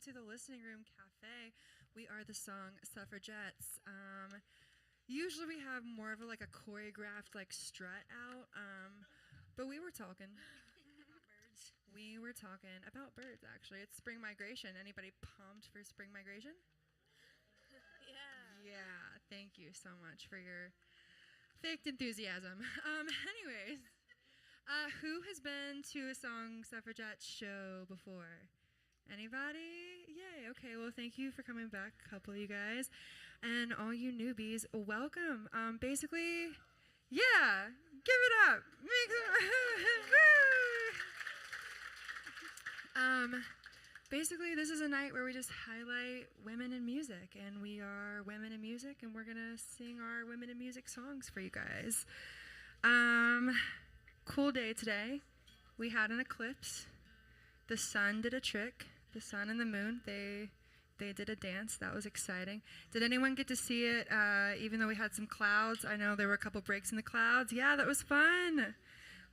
welcome to the Listening Room Cafe. We are the song Suffragettes. Usually we have more of a choreographed strut out, but we were talking about birds. We were talking about birds, actually. It's spring migration. Anybody pumped for spring migration? Yeah, thank you so much for your faked enthusiasm. Anyways, who has been to a Song Suffragettes show before? Anybody? Yay. Okay, well, thank you for coming back, a couple of you guys. And all you newbies, welcome. Basically, yeah, give it up. Basically, this is a night where we just highlight women in music, and we are women in music, and we're gonna sing our women in music songs for you guys. Cool day today. We had an eclipse. The sun did a trick. The sun and the moon, they did a dance. That was exciting. Did anyone get to see it, even though we had some clouds? I know there were a couple breaks in the clouds. Yeah, that was fun.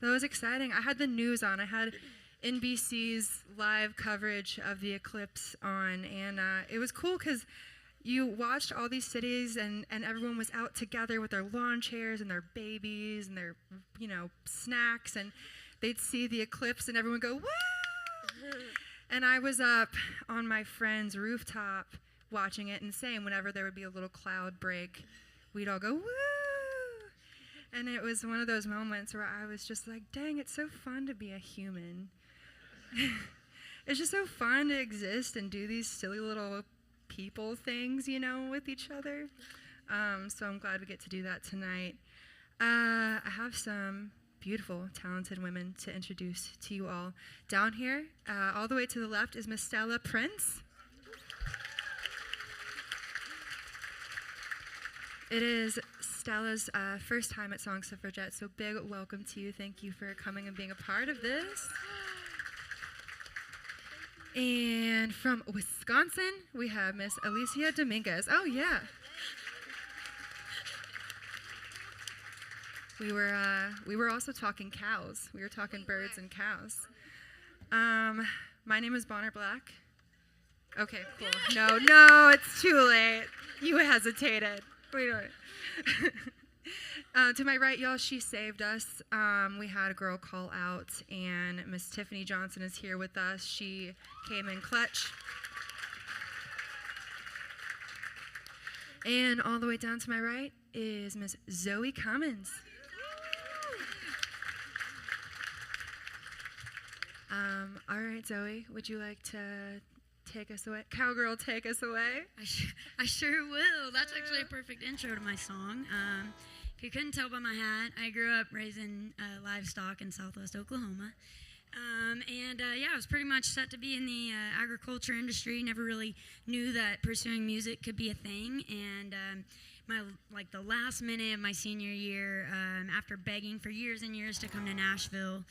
That was exciting. I had the news on. I had NBC's live coverage of the eclipse on, and it was cool because you watched all these cities, and everyone was out together with their lawn chairs and their babies and their, snacks, and they'd see the eclipse, and everyone would go, woo! And I was up on my friend's rooftop watching it, and same, whenever there would be a little cloud break, we'd all go, woo! And it was one of those moments where I was just like, dang, it's so fun to be a human. It's just so fun to exist and do these silly little people things, with each other. So I'm glad we get to do that tonight. I have some beautiful, talented women to introduce to you all. Down here, all the way to the left, is Miss Stella Prince. It is Stella's first time at Song Suffragettes, so big welcome to you. Thank you for coming and being a part of this. And from Wisconsin, we have Miss Alyssia Dominguez. Oh, yeah. We were also talking cows. We were talking birds and cows. My name is Bonner Black. Okay, cool. No, it's too late. You hesitated. Wait. To my right, y'all, she saved us. We had a girl call out, and Miss Tiffany Johnson is here with us. She came in clutch. And all the way down to my right is Miss Zoe Cummins. All right, Zoe, would you like to take us away? Cowgirl, take us away. I sure will. That's actually a perfect intro to my song. If you couldn't tell by my hat, I grew up raising livestock in southwest Oklahoma. I was pretty much set to be in the agriculture industry. Never really knew that pursuing music could be a thing. And the last minute of my senior year, after begging for years and years to come to Nashville,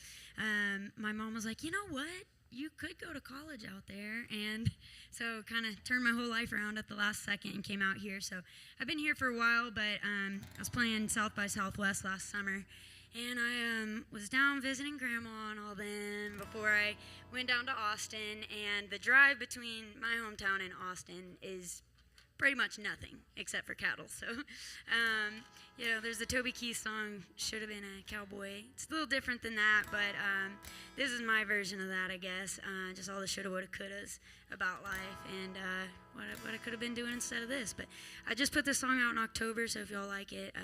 my mom was like, you know what? You could go to college out there. And so kind of turned my whole life around at the last second and came out here. So I've been here for a while, but I was playing South by Southwest last summer. And I was down visiting Grandma and all them before I went down to Austin. And the drive between my hometown and Austin is pretty much nothing except for cattle. So, there's the Toby Keith song, Should Have Been a Cowboy. It's a little different than that, but this is my version of that, I guess. Just all the shoulda, woulda, couldas about life and what I could have been doing instead of this. But I just put this song out in October, so if y'all like it,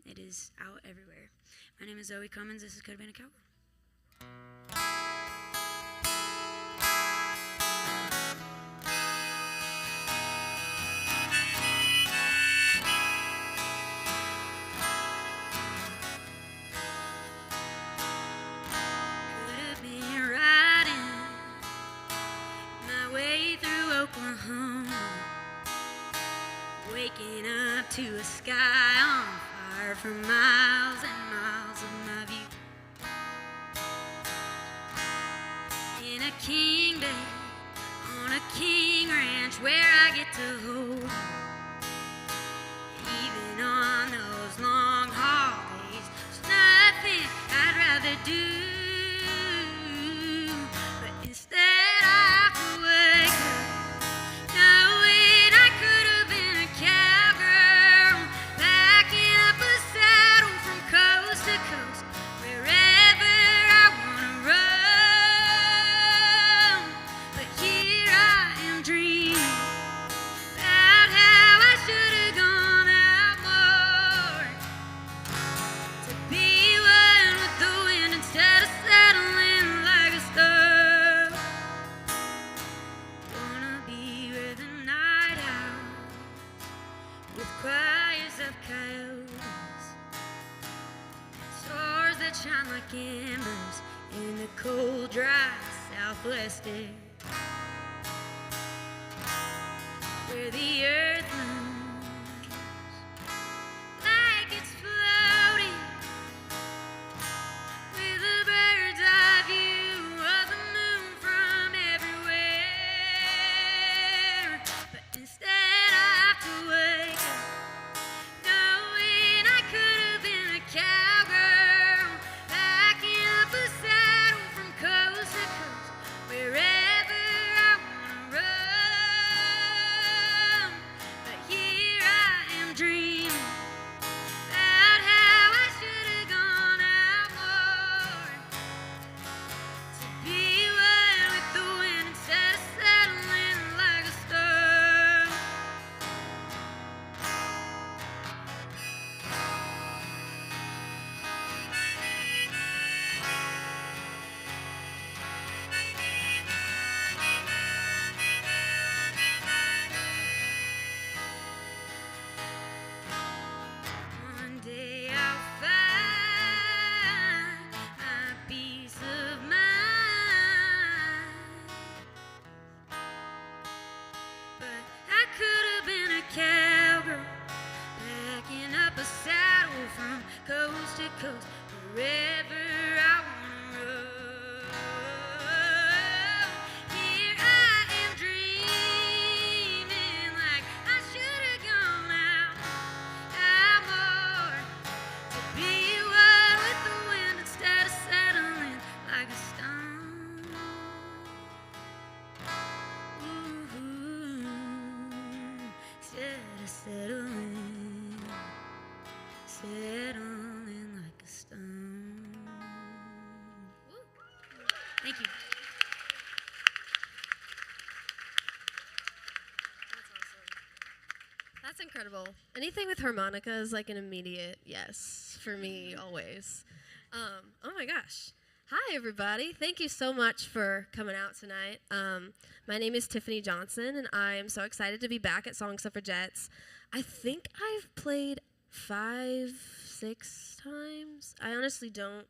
it is out everywhere. My name is Zoe Cummins. This is Could Have Been a Cowgirl. Waking up to a sky on fire for miles and miles of my view. In a king bed on a king ranch where I get to hold. Even on those long holidays, there's nothing I'd rather do. But instead I have to wake up like embers in the cold, dry Southwest air, where the earth moves like it's floating with a bird's eye view of the moon from everywhere. But instead I have to wake up knowing I could have been a cowgirl, backing up a saddle from coast to coast, wherever I wanna roam. But here I am dreaming about how I should have gone out more, to be one with the wind instead of settling like a storm. One day I'll find my peace of mind, but I could have been a cowgirl, packing up a saddle from coast to coast, wherever I wanna roam. Here I am dreaming like I should have gone out more, to be one with the wind instead of settling like a stone. Ooh, instead of settling like a stone. Woo. Thank you. That's awesome. That's incredible. Anything with harmonica is like an immediate yes for me always. Oh my gosh. Hi, everybody. Thank you so much for coming out tonight. My name is Tiffany Johnson, and I'm so excited to be back at Suffragettes. I think I've played 5, 6 times. I honestly don't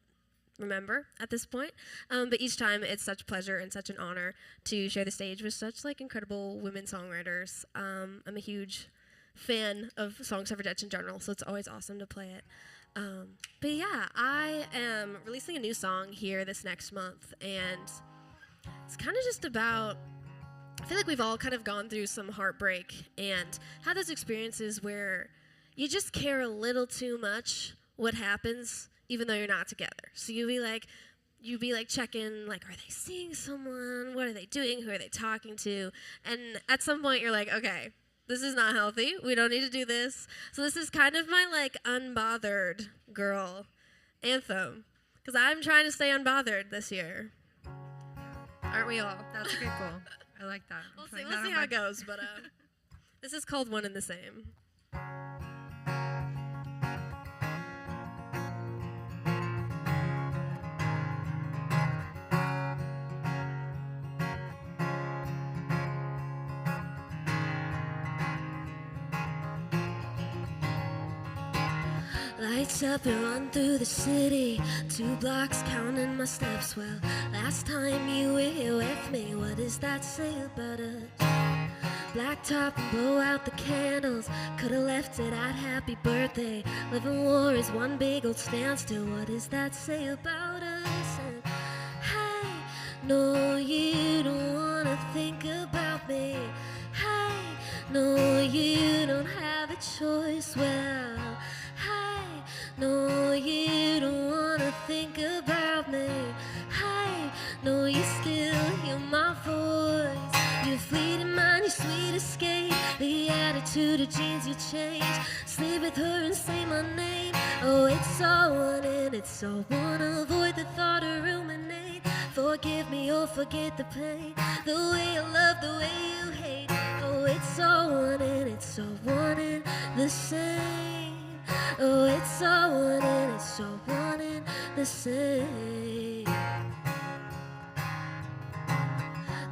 remember at this point, but each time it's such a pleasure and such an honor to share the stage with such like incredible women songwriters. I'm a huge fan of Suffragettes in general, so it's always awesome to play it. But yeah, I am releasing a new song here this next month, and it's kind of just about, I feel like we've all kind of gone through some heartbreak and had those experiences where you just care a little too much what happens even though you're not together. So you'd be like checking, like, are they seeing someone? What are they doing? Who are they talking to? And at some point you're like, okay, this is not healthy. We don't need to do this. So this is kind of my like unbothered girl anthem, because I'm trying to stay unbothered this year. Aren't we all? That's a good goal. I like that. We'll see how it goes, but this is called One and the Same. Lights up and run through the city, 2 blocks counting my steps. Well, last time you were here with me, what does that say about us? Black top and blow out the candles, could've left it at happy birthday. Living war is one big old standstill, what does that say about us? And hey, no, you don't wanna think about me. Hey, no, you don't have a choice. Well, hey, no, you don't wanna think about me. Hey, no, you still hear my voice. Your fleeting mind, your sweet escape, the attitude of jeans you change. Sleep with her and say my name. Oh, it's all one and it's all one. Avoid the thought of ruminate. Forgive me or forget the pain. The way I love, the way you hate. Oh, it's all one and it's all one and the same. Oh, it's all one and it's all one and the same.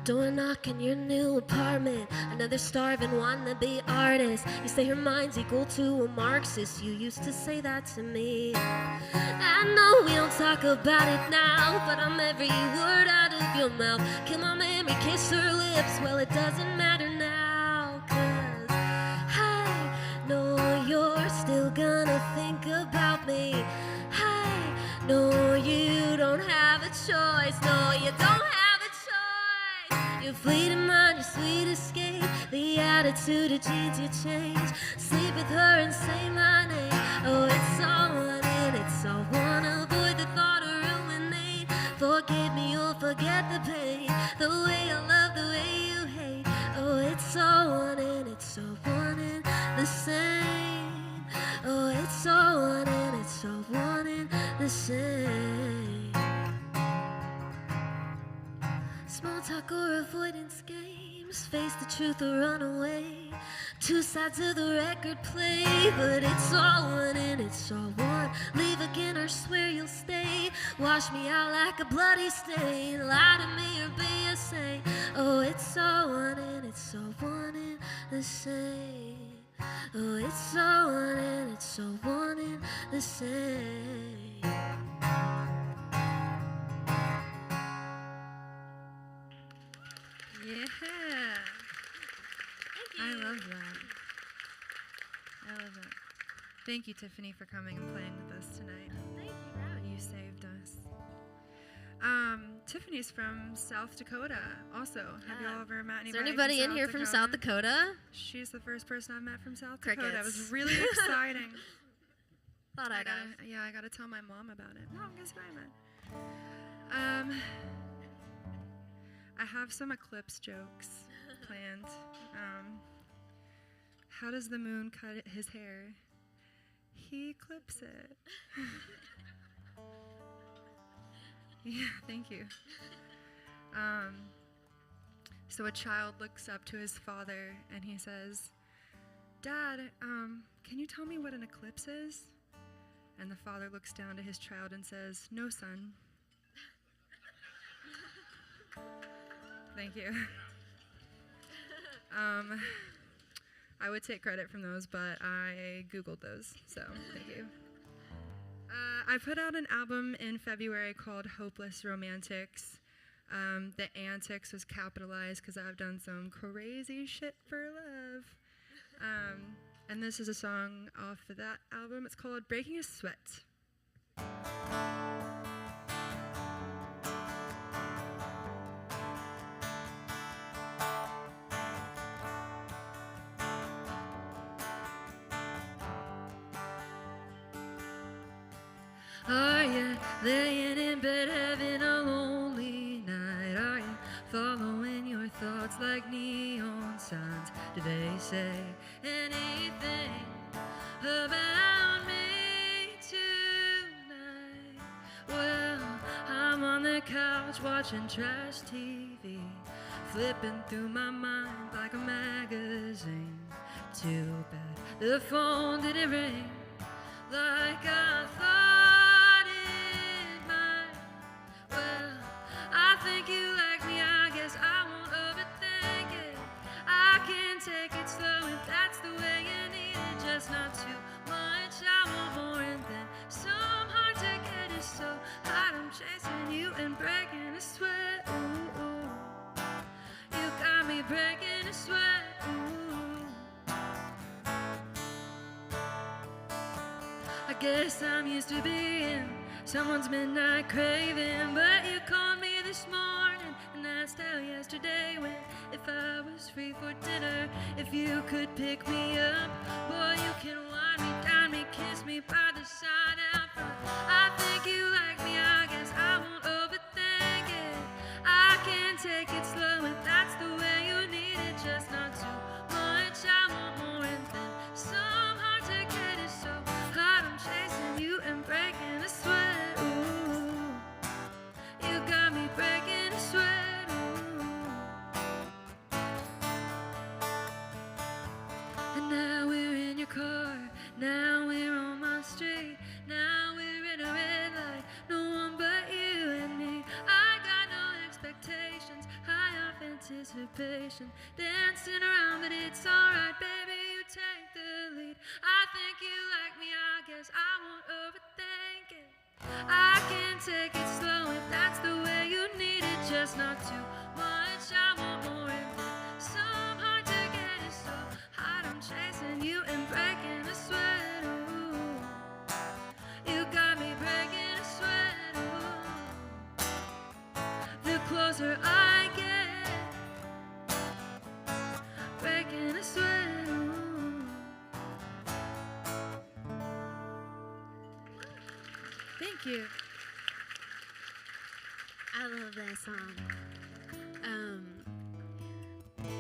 Door knock in your new apartment. Another starving wannabe artist. You say her mind's equal to a Marxist. You used to say that to me. I know we don't talk about it now, but I'm every word out of your mouth. Kill my memory, kiss her lips. Well, it doesn't matter now, 'cause I know you're still gonna think about me. I know you don't have a choice. No, you don't have a choice. Your fleeting mind, your sweet escape. The attitude of jeans you change. Sleep with her and say my name. Oh, it's all one and it's all one. Avoid the thought of ruinate. Forgive me or forget the pain. The way I love, the way you hate. Oh, it's all one and it's all one and the same. Oh, it's all one and it's all one and the same. Small talk or avoidance games. Face the truth or run away. Two sides of the record play, but it's all one and it's all one. Leave again or swear you'll stay. Wash me out like a bloody stain. Lie to me or be a saint. Oh, it's all one and it's all one and the same. Oh, it's all one and it's all one and the same. Yeah. I love that. I love that. Thank you, Tiffany, for coming and playing with us tonight. Thank you. You saved us. Tiffany's from South Dakota also. Have you all ever met anybody? Is there anybody in here from South Dakota? She's the first person I've met from South Dakota. It Crickets. was really exciting. Thought I'd have. I gotta tell my mom about it. Mom, guess what I met? I have some eclipse jokes planned. How does the moon cut his hair? He clips it. Yeah, thank you. So a child looks up to his father and he says, "Dad, can you tell me what an eclipse is?" And the father looks down to his child and says, "No, son." Thank you. I would take credit from those, but I Googled those, so thank you. I put out an album in February called Hopeless Romantics. The antics was capitalized because I've done some crazy shit for love. And this is a song off of that album. It's called Breaking a Sweat. Are you laying in bed having a lonely night? Are you following your thoughts like neon signs? Do they say anything about me tonight? Well, I'm on the couch watching trash TV, flipping through my mind like a magazine. Too bad the phone didn't ring like I thought it might. Well, I think you like me, I guess I won't overthink it. I can take it slow if that's the way you need it. Just not too much, I want more, and then some hard to get is so hot. I'm chasing you and breaking a sweat. Ooh, ooh. You got me breaking a sweat. Ooh. I guess I'm used to being someone's midnight craving, but you called me this morning and asked how yesterday went. If I was free for dinner, if you could pick me up, boy, you can wind me down, me kiss me by the side out front. I think you like me, I guess I won't overthink it. I can take it slow if that's the way you need it. Just not too much, I want more, and then some hard to get is so hot. I'm chasing you and breaking a sweat. Ooh, you got me breaking a sweat. Ooh. And now we're in your car. Now we're on my street. Now we're in a red patient, dancing around, but it's alright, baby, you take the lead. I think you like me, I guess I won't overthink it. I can take it slow if that's the way you need it, just not too much. I want more of it. Some hard to get it so hot, I'm chasing you and breaking a sweat. Ooh, you got me breaking a sweat. Ooh, the closer I get, breaking a sweat. Ooh. Thank you. I love that song.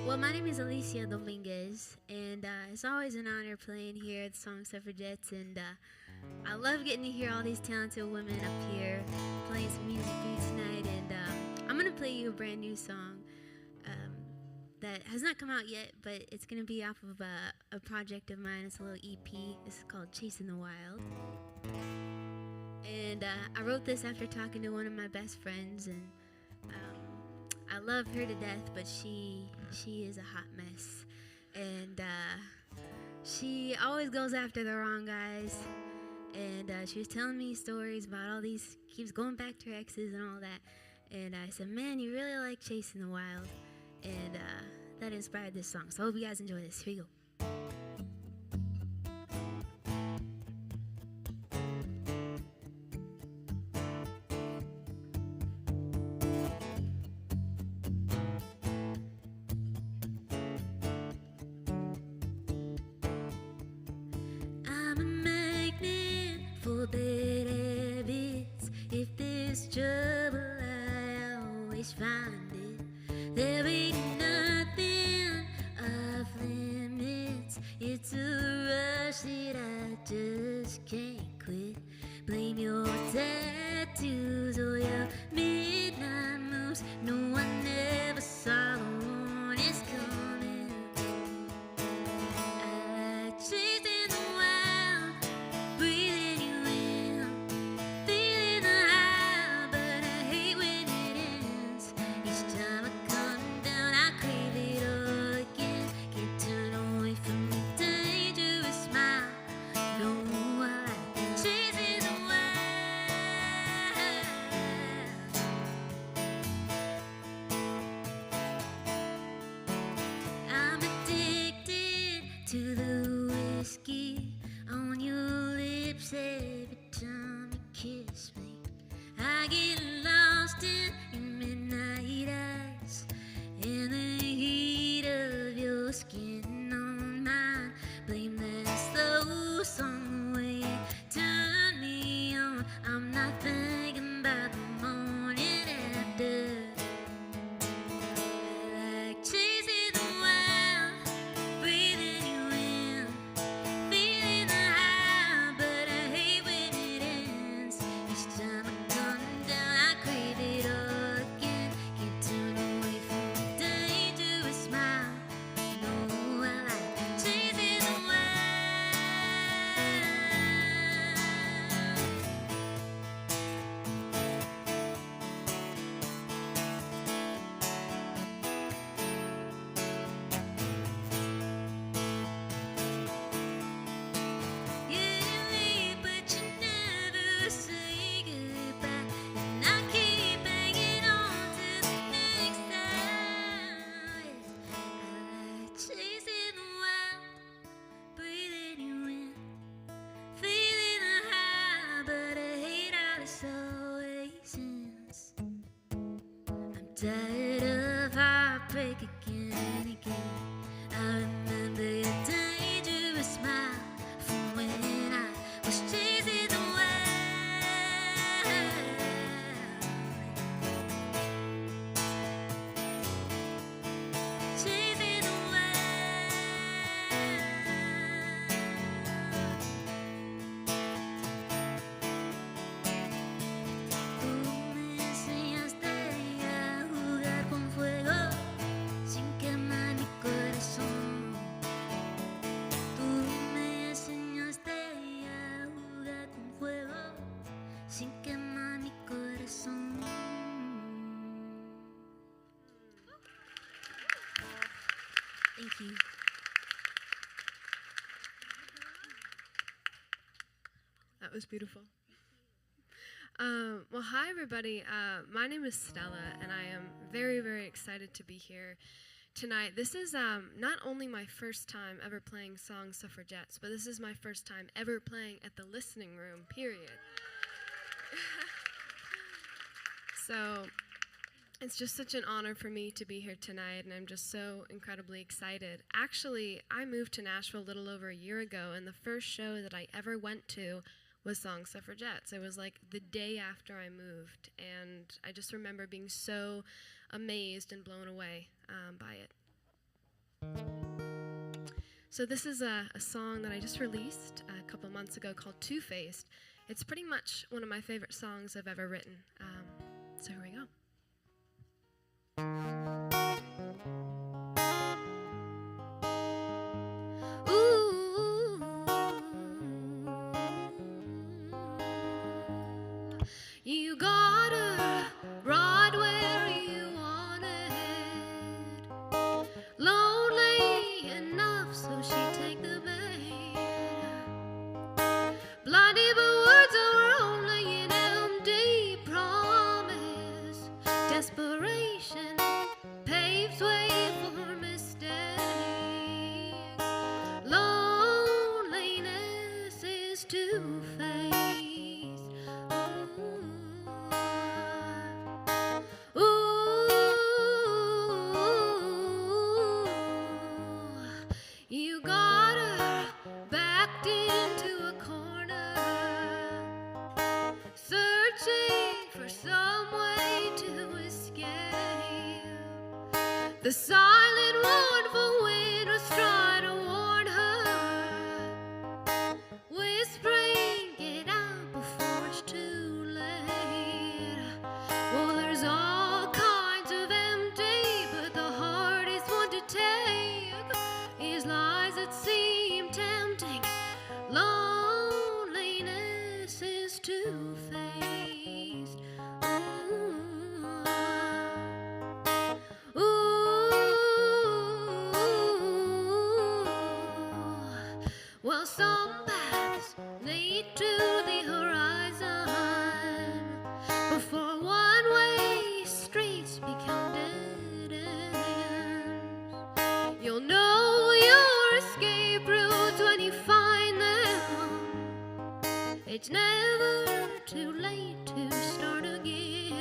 Well, my name is Alyssia Dominguez, and it's always an honor playing here at the song Suffragettes, and I love getting to hear all these talented women up here playing some music for you tonight, and I'm going to play you a brand new song that has not come out yet, but it's going to be off of a project of mine. It's a little EP. This is called Chasing the Wild. And I wrote this after talking to one of my best friends, and I love her to death, but she is a hot mess, and she always goes after the wrong guys, and she was telling me stories about all these, keeps going back to her exes and all that, and I said, man, you really like Chasing the Wild, and that inspired this song, so I hope you guys enjoy this. Here we go. For bad habits, if there's trouble, I always find it. There ain't nothing off limits. It's a rush that I just can't quit. Blame your tattoos or your midnight moves. No, I never saw the warnings coming. I like chasing the wild, breathing you in, feeling the high, but I hate when it ends. Each time I come down, I crave it all again. Can't turn away from your dangerous smile. No, I like chasing the wild. I'm addicted to the whiskey on your lips every time you kiss me. I get lost in your midnight eyes and the heat of your skin on mine. Blame that slow song the way you turn me on. I'm not thinking about the morning after. I like chasing the wild, breathing you in, feeling the high, but I hate when it ends. Each time I come down, I crave it all again. Can't turn away from your dangerous smile. No, I like chasing the wild. You leave, but you never say goodbye, and I keep hanging on to the next time. I like chasing the wild, breathing you in, feeling the high, but I hate how this always ends. I'm tired of heartbreak again and again. I remember your dangerous smile from when I was chasing the wild. Chasing the wild. Tú me enseñaste a jugar con fuego sin quemar mi corazón. Thank you. That was beautiful. Well, hi, everybody. My name is Stella, and I am very, very excited to be here tonight. This is not only my first time ever playing songs Suffragettes, but this is my first time ever playing at the listening room, period. So it's just such an honor for me to be here tonight, and I'm just so incredibly excited. Actually, I moved to Nashville a little over a year ago, and the first show that I ever went to was Song Suffragettes. It was like the day after I moved, and I just remember being so amazed and blown away by it. So this is a song that I just released a couple months ago called Two-Faced. It's pretty much one of my favorite songs I've ever written. So here we go. You got her right where you wanted, lonely enough so she'd take the bait. Blinded by words are only an empty promise. Desperation paves way for mistakes. Loneliness is two-faced. You got her backed into a corner, searching for some way to escape. The silent mournful wind was trying to warn her, whispering, get out before it's too late. Well, there's all kinds of empty, but the hardest one to take is lies that seem tempting. Loneliness is two-faced. Ooh. Well, some paths lead to the horizon before one-way streets become dead ends. You'll know your escape routes when you find them. It's never too late to start again.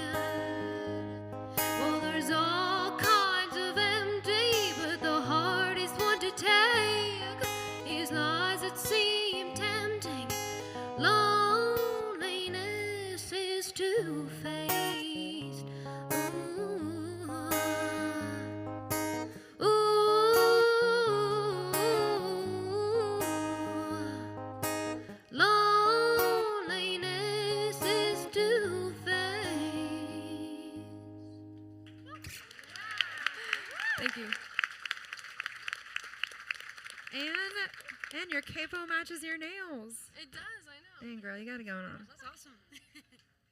Well, there's all kinds of empty, but the hardest one to take is lies that seem tempting. Loneliness is two-faced. Ooh. Loneliness is two-faced. Thank you. And your capo matches your nails. It does, I know. Dang, girl, you got it going on. That's awesome.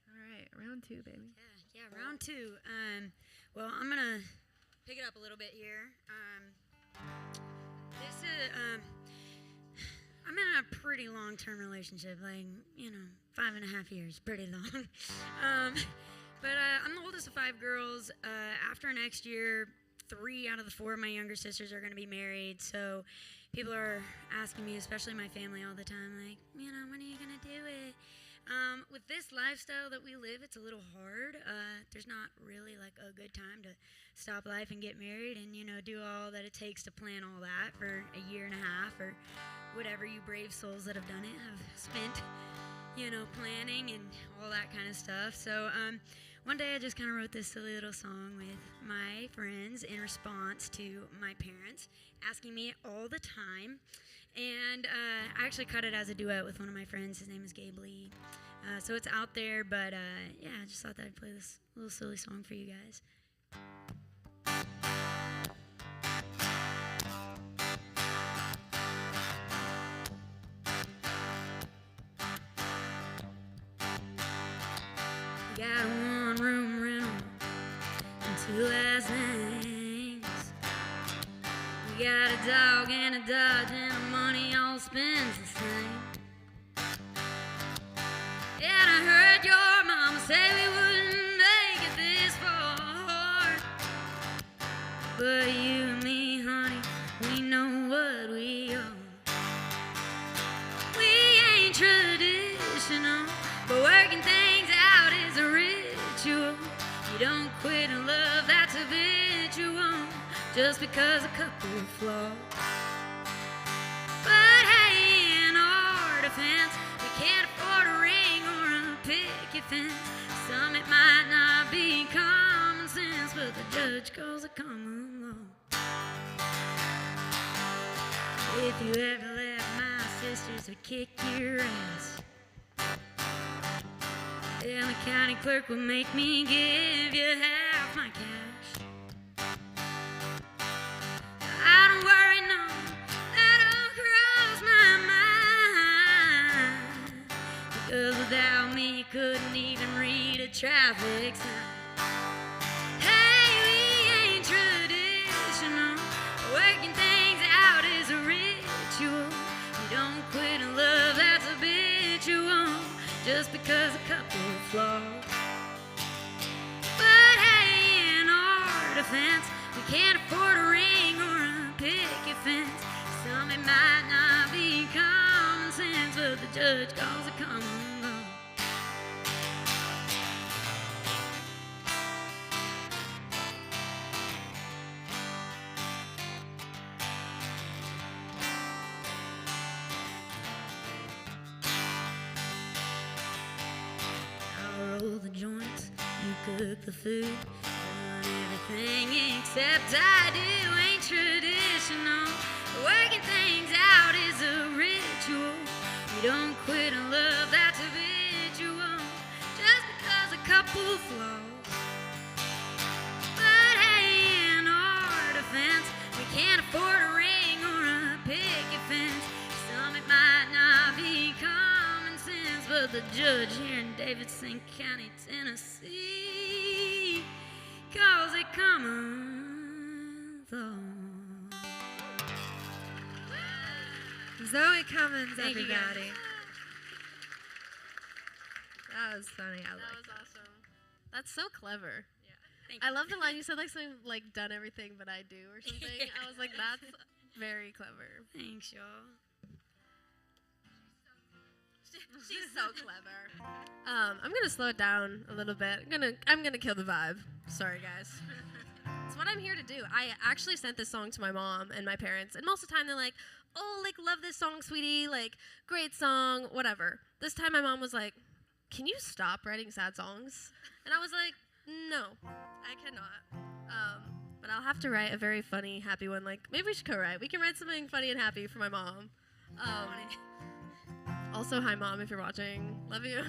All right, round two, baby. Yeah, round two. Well, I'm gonna pick it up a little bit here. This is I'm in a pretty long-term relationship, like 5.5 years, pretty long. But I'm the oldest of 5 girls. After next year, 3 out of the 4 of my younger sisters are gonna be married. So people are asking me, especially my family, all the time, like, when are you gonna do it? With this lifestyle that we live, it's a little hard. There's not really like a good time to stop life and get married and, do all that it takes to plan all that for a year and a half or whatever you brave souls that have done it have spent, planning and all that kind of stuff. So one day I just kind of wrote this silly little song with my friends in response to my parents asking me all the time. And I actually cut it as a duet with one of my friends. His name is Gabe Lee. So it's out there, but yeah, I just thought that I'd play this little silly song for you guys. We got a one-room rental and 2 last names. We You got a dog and a Dodge and the money all spends the same. And I heard your mama say we wouldn't make it this far. But you and me, honey, we know what we are. We ain't traditional, but working things out is a ritual. You don't quit in love, that's habitual, just because a couple of flaws. But hey, in our defense, we can't afford a ring or a picket fence. Some it might not be common sense, but the judge calls it common law. If you ever left my sisters would kick your ass, and the county clerk would make me give you half my cash. I don't worry, no, that don't cross my mind, because without me you couldn't even read a traffic sign. Hey, we ain't traditional, working things out is a ritual. You don't quit in love, that's habitual, just because a couple of flaws. But hey, in our defense, we can't afford a ring or a picket fence. Some it might not be common sense, but the judge calls it common law. Roll the joints, you cook the food, done everything except I do. Ain't traditional, working things out is a ritual. You don't quit in love, that's habitual, just because a couple flaws. But hey, in our defense, we can't afford a ring or a picket fence. Some it might not be common sense, but the judge here in Davidson County, Tennessee, calls it common law. Zoe Cummins, Thank you, everybody. guys. That was funny. I That like was awesome. That's so clever. Thank I you. love the line you said, like something like "done everything but I do" or something. I was like, that's very clever. Thanks, y'all. She's so clever. I'm gonna slow it down a little bit. I'm gonna kill the vibe. Sorry, guys. It's what I'm here to do. I actually sent this song to my mom and my parents, and most of the time they're like, "Oh, like love this song, sweetie. Like great song, whatever." This time my mom was like, "Can you stop writing sad songs?" And I was like, "No, I cannot." But I'll have to write a very funny, happy one. Like maybe we should co-write. We can write something funny and happy for my mom. Also, hi mom, if you're watching, love you.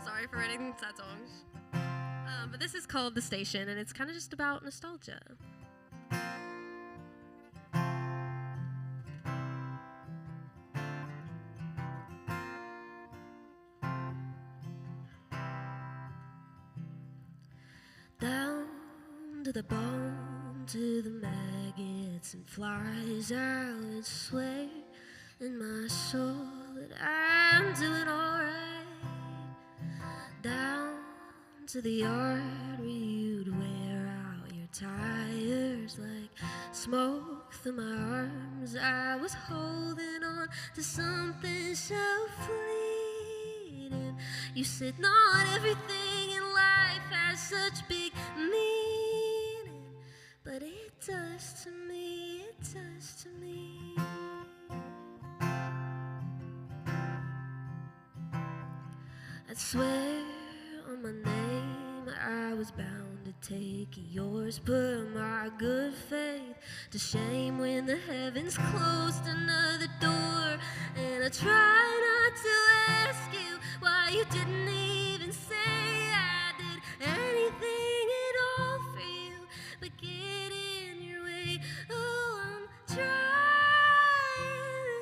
Sorry for writing sad songs. But this is called The Station, and it's kind of just about nostalgia. Down to the bone, to the maggots and flies, I would swear in my soul that I'm doing alright. Down to the yard where you'd wear out your tires like smoke through my arms. I was holding on to something so fleeting. You said not everything in life has such big meaning, but it does to me, it does to me. I'd swear on my name I was bound to take yours, put my good faith to shame when the heavens closed another door. And I try not to ask you why you didn't even say I did anything at all for you, but get in your way. Oh, I'm trying,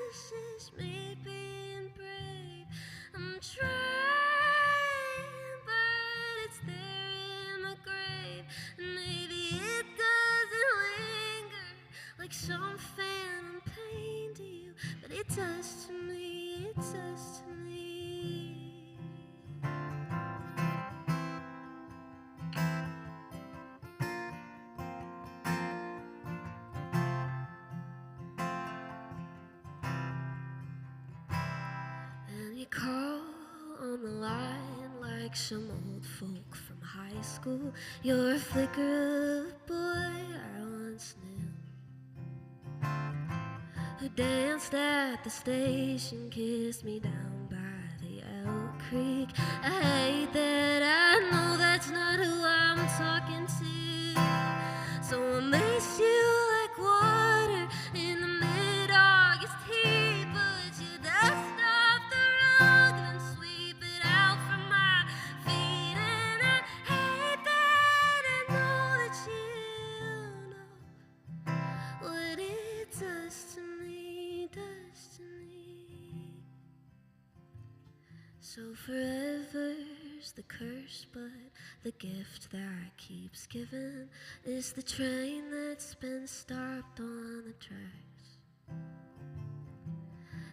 this is me being brave. I'm trying, but it's there in my grave. And maybe it doesn't linger on the line like some old folk from high school. You're a flicker of a boy I once knew, who danced at the station, kissed me down by the Elk Creek. I hate that I know that's not who I'm talking to, so I miss you like water in the mid-August heat. But you dust off the rug and sweep it out from my feet, and I hate that I know that you know what it does to me, does to me. So forever's the curse, but the gift that keeps giving is the train that's been stopped on the tracks.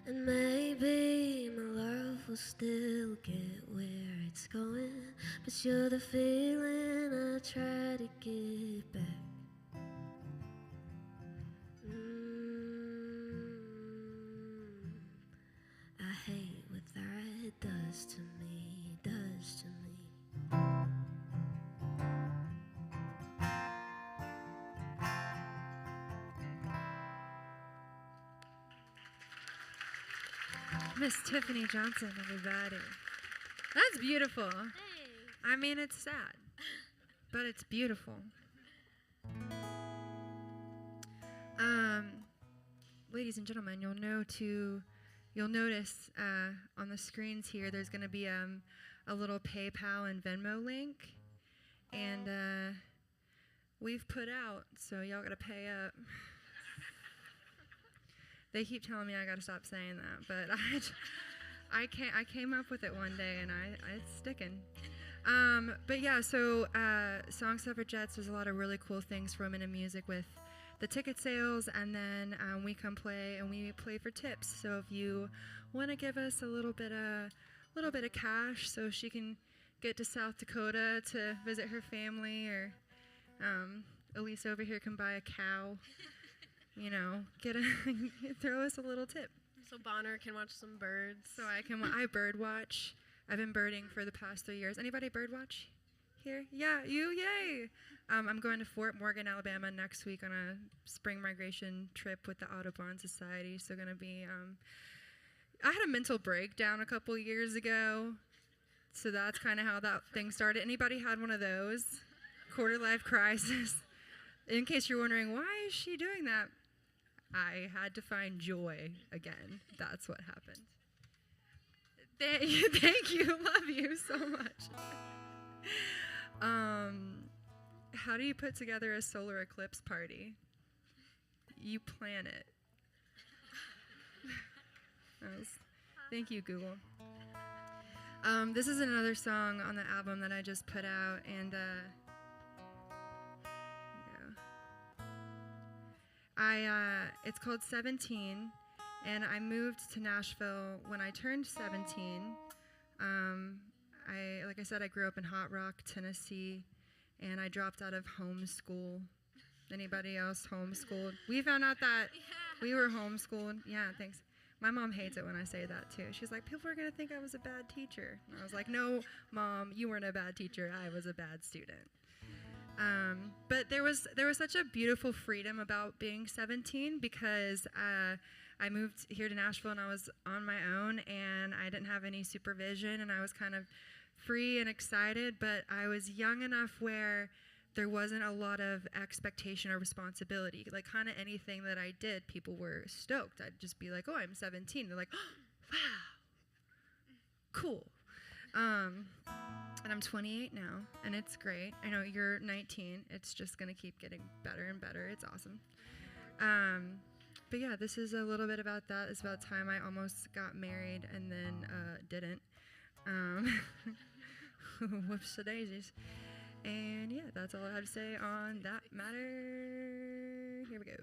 And maybe my love will still get where it's going, but you're the feeling I try to get back. I hate what that does to me, does to me. Miss Tiffany Johnson, everybody. That's beautiful. I mean, it's sad, but it's beautiful. Ladies and gentlemen, you'll notice on the screens here, there's going to be a little PayPal and Venmo link, and we've put out, so y'all got to pay up. They keep telling me I got to stop saying that, but I came up with it one day, and it's sticking. But yeah, so Song Suffragettes does a lot of really cool things for women in music with the ticket sales, and then we come play, and we play for tips. So if you want to give us a little bit of cash, so she can get to South Dakota to visit her family, or Alyssia over here can buy a cow. You know, throw us a little tip. So Bonner can watch some birds. So I bird watch. I've been birding for the past 3 years. Anybody bird watch here? Yeah, you, yay. I'm going to Fort Morgan, Alabama next week on a spring migration trip with the Audubon Society. So going to be, I had a mental breakdown a couple years ago. So that's kind of how that thing started. Anybody had one of those? Quarter life crisis? In case you're wondering, why is she doing that? I had to find joy again. That's what happened. Thank you. Love you so much. How do you put together a solar eclipse party? You plan it. Thank you, Google. This is another song on the album that I just put out, and it's called 17, and I moved to Nashville when I turned 17. Like I said, I grew up in Hot Rock, Tennessee, and I dropped out of homeschool. Anybody else homeschooled? We found out that we were homeschooled. Yeah, thanks. My mom hates it when I say that, too. She's like, people are going to think I was a bad teacher. And I was like, no, Mom, you weren't a bad teacher. I was a bad student. But there was such a beautiful freedom about being 17 because I moved here to Nashville and I was on my own and I didn't have any supervision and I was kind of free and excited, but I was young enough where there wasn't a lot of expectation or responsibility. Like kind of anything that I did, people were stoked. I'd just be like, oh, I'm 17. They're like, oh, wow, cool. And I'm 28 now, and it's great. I know you're 19. It's just going to keep getting better and better. It's awesome. But yeah, this is a little bit about that. It's about time I almost got married and then didn't. Whoops-a-daisies. And yeah, that's all I have to say on that matter. Here we go.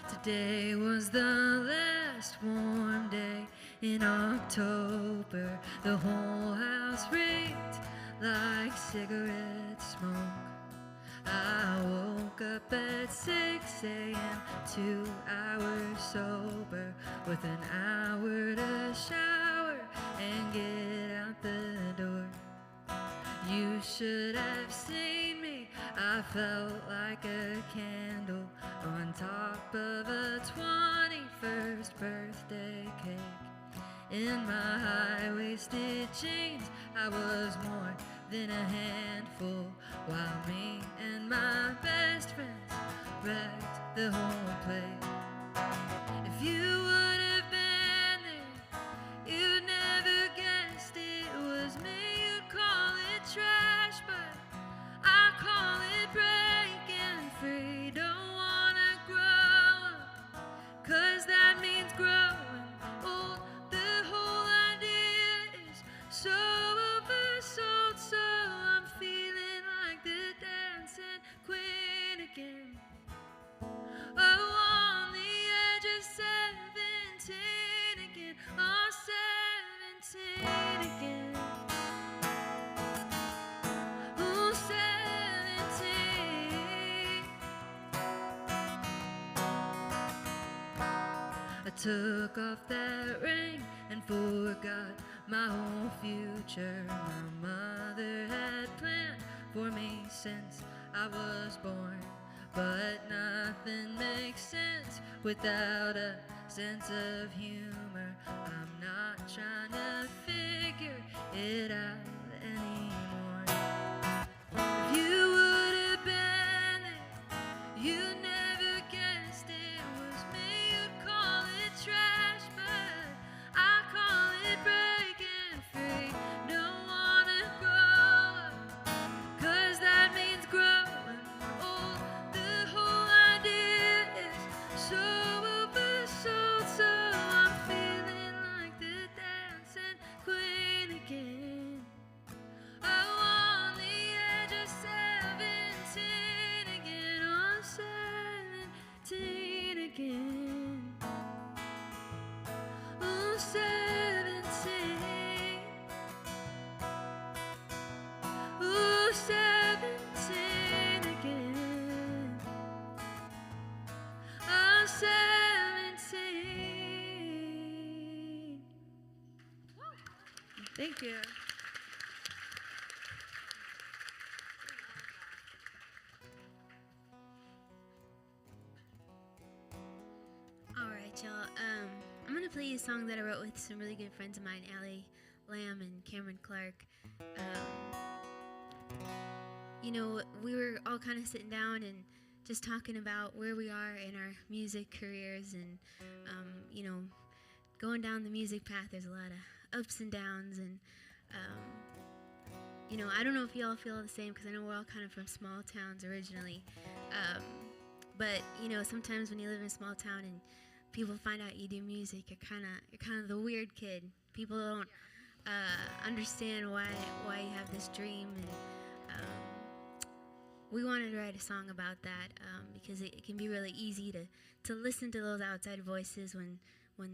Today was the last warm day In October, the whole house reeked like cigarette smoke. I woke up at 6 a.m., 2 hours sober, with an hour to shower and get out the door. You should have seen me, I felt like a candle on top of a 21st birthday cake. In my high-waisted jeans, I was more than a handful, while me and my best friends wrecked the whole place. If you would have been there, you'd never guessed it was me. You'd call it trash, but I call it breaking free. Don't wanna grow up, 'cause that means growing old. The whole idea is so oversold, so I'm feeling like the dancing queen again. Oh, on the edge of 17 again. Oh, 17 again. Oh, 17. I took off that ring and forgot my whole future. My mother had planned for me since I was born, but nothing makes sense without a sense of humor. I'm not trying to figure it out anymore. If you would have been there, you never guessed it was me. You'd call it trash, but I call it breaking free. Don't wanna grow up, 'cause that means growing old. The whole idea is so oversold, so I'm feeling like the dancing queen again. Oh, on the edge of 17 again. Oh, 17 again. Oh, 17. Oh, 17 again. Oh, 17. Thank you. All right, y'all. I'm gonna play you a song that I wrote with some really good friends of mine, Allie Lamb and Cameron Clark. We were all kind of sitting down and just talking about where we are in our music careers, and going down the music path. There's a lot of ups and downs, and I don't know if y'all feel the same, because I know we're all kind of from small towns originally. But sometimes when you live in a small town and people find out you do music, you're kind of the weird kid. People don't understand why you have this dream, and we wanted to write a song about that, because it can be really easy to listen to those outside voices when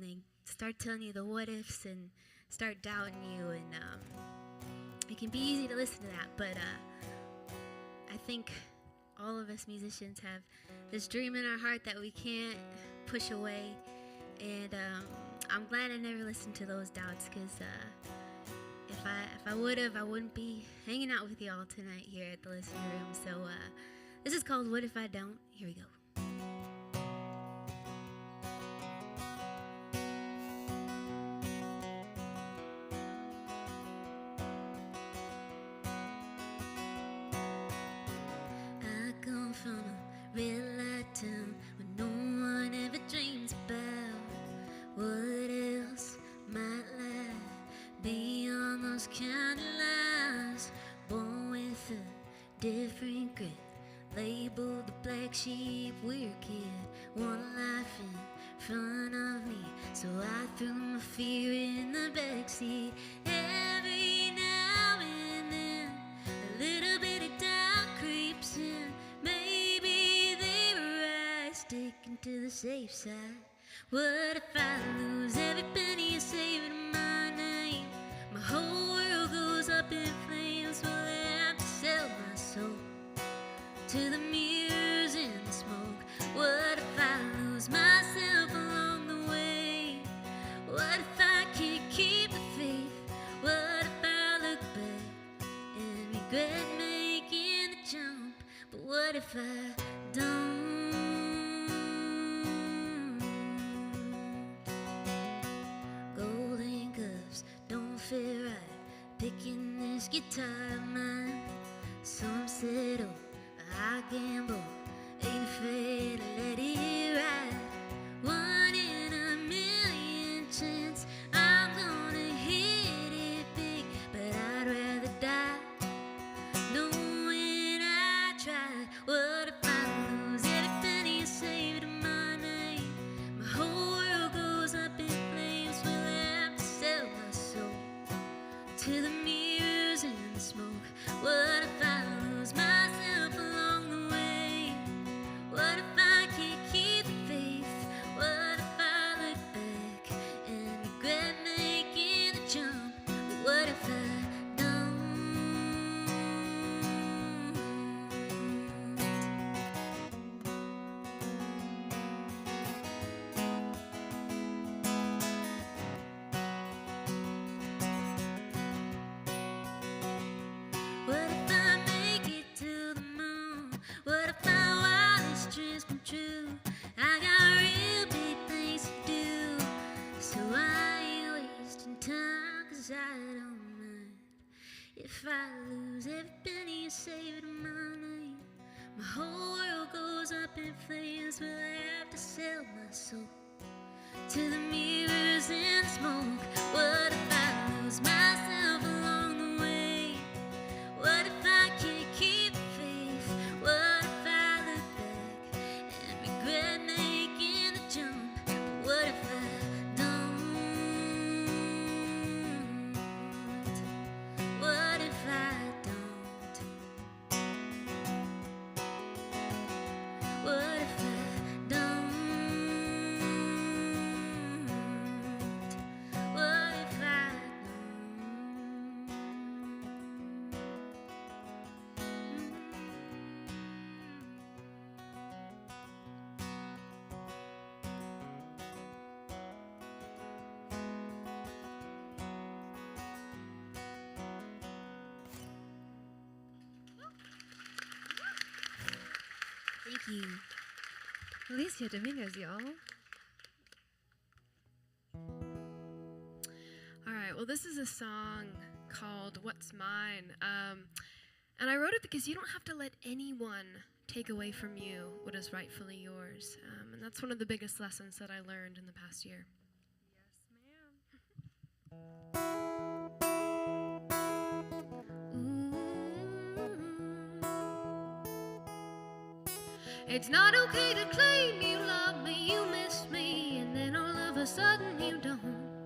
they start telling you the what ifs and start doubting you, and it can be easy to listen to that. But I think all of us musicians have this dream in our heart that we can't push away, and I'm glad I never listened to those doubts, because if I would have, I wouldn't be hanging out with y'all tonight here at the listening room. So this is called What If I Don't? Here we go. I come from a red light town where no one ever dreams about what else might lie beyond those county lines. Born with a different grit, labeled the black sheep, weird kid, one life in front of me, so I threw my fear in the backseat. Every now and then a little bit of doubt creeps in. Maybe they were right, sticking to the safe side. What if I lose every penny I save this guitar of mine. So I'm settled, I gamble, ain't afraid to let it ride. One in a million chance I'm gonna hit it big, but I'd rather die knowing I tried. What if I lose every penny I saved in my name? My whole world goes up in flames. Will I have to sell my soul to the mirrors and the smoke? What if I lose myself along the way? What if I can't keep the faith? What if I look back and regret making the jump? But what if I don't? What if I make it to the moon? What if my wildest dreams come true? I got real big things to do, so I ain't wasting time, 'cause I don't mind if I lose every penny I saved in my name. My whole world goes up in flames. Will I have to sell my soul to the mirrors and the smoke? What if I lose myself along the way? What if I can't keep the faith? What if I look back and regret making the jump? But what if I don't? What if I don't? What if I don't? What if I don't? Thank you. Alyssia Dominguez, y'all. All right, well, this is a song called What's Mine. And I wrote it because you don't have to let anyone take away from you what is rightfully yours. And that's one of the biggest lessons that I learned in the past year. It's not okay to claim you love me, you miss me, and then all of a sudden you don't.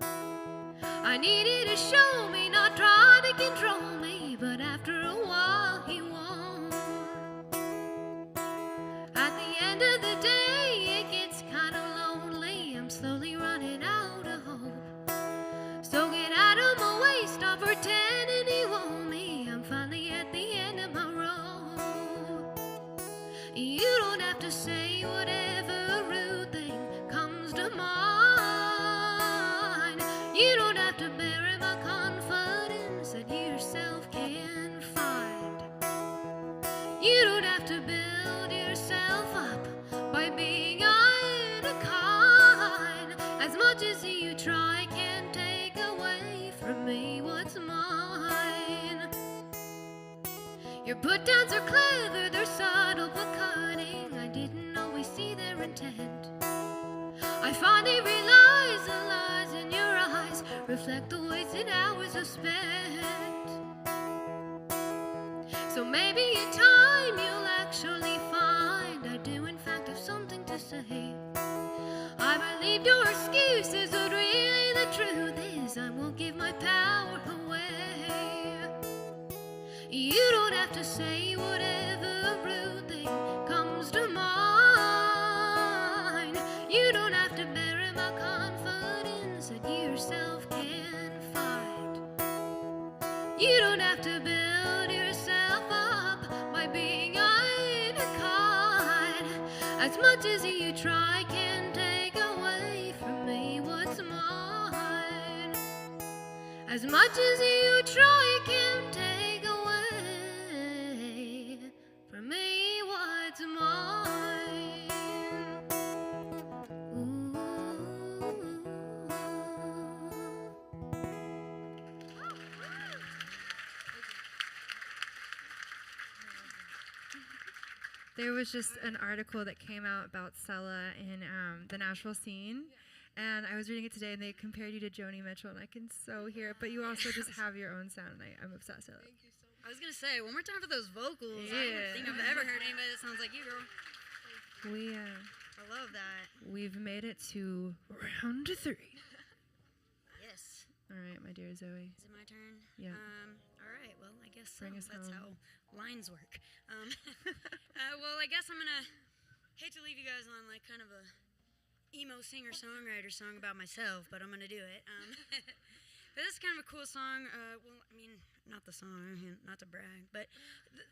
I needed to show me, not try to control me, but after a while he won't. At the end of the day, it gets kind of lonely. I'm slowly running out of hope. So get out of my way, stop pretending you want me. I'm finally at the end of my rope. You don't have to say whatever rude thing comes to mind. You don't have to bury my confidence that you yourself can find. You don't have to build yourself up by being unkind. As much as you try, can't take away from me what's mine. Your put-downs are clever, they're subtle but cutting. I didn't always see their intent. I finally realized the lies in your eyes reflect the wasted hours I've spent. So maybe in time you'll actually find I do in fact have something to say. I believed your excuses, but really the truth is I won't give my power away. You don't have to say whatever rude thing comes to mind. You don't have to bury my confidence that you yourself can find. You don't have to build yourself up by being unkind. As much as you try, can take away from me what's mine. As much as you try, can take away from me what's mine. Ooh. There was just an article that came out about Stella in the Nashville scene. And I was reading it today, and they compared you to Joni Mitchell, and I can so hear it. But you also just have your own sound, and I'm obsessed with it. I was gonna say one more time for those vocals. I Yeah. don't think I've ever heard anybody that sounds like you, girl. I love that. We've made it to round 3. Yes. All right, my dear Zoe. Is it my turn? Yeah. All right. Well, I guess Bring us that's home. how lines work. Well, I guess I'm gonna hate to leave you guys on like kind of a emo singer-songwriter song about myself, but I'm gonna do it. But this is kind of a cool song. Well, I mean, not the song, not to brag, but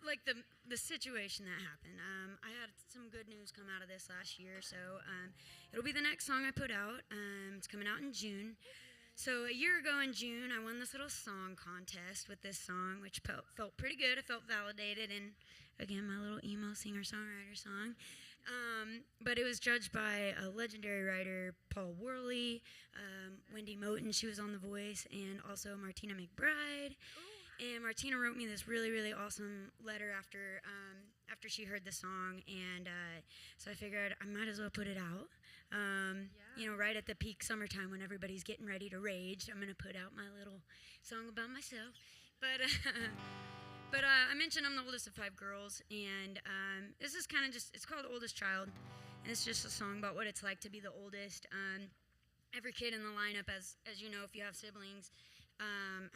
like the situation that happened. I had some good news come out of this last year, so it'll be the next song I put out. It's coming out in June. So a year ago in June, I won this little song contest with this song, which felt pretty good. I felt validated in, again, my little emo singer-songwriter song. But it was judged by a legendary writer, Paul Worley, Wendy Moten, she was on The Voice, and also Martina McBride. And Martina wrote me this really, really awesome letter after she heard the song, and so I figured I might as well put it out. You know, right at the peak summertime when everybody's getting ready to rage, I'm gonna put out my little song about myself. But I mentioned I'm the oldest of 5 girls, and this is kind of it's called Oldest Child, and it's just a song about what it's like to be the oldest. Every kid in the lineup, as you know, if you have siblings,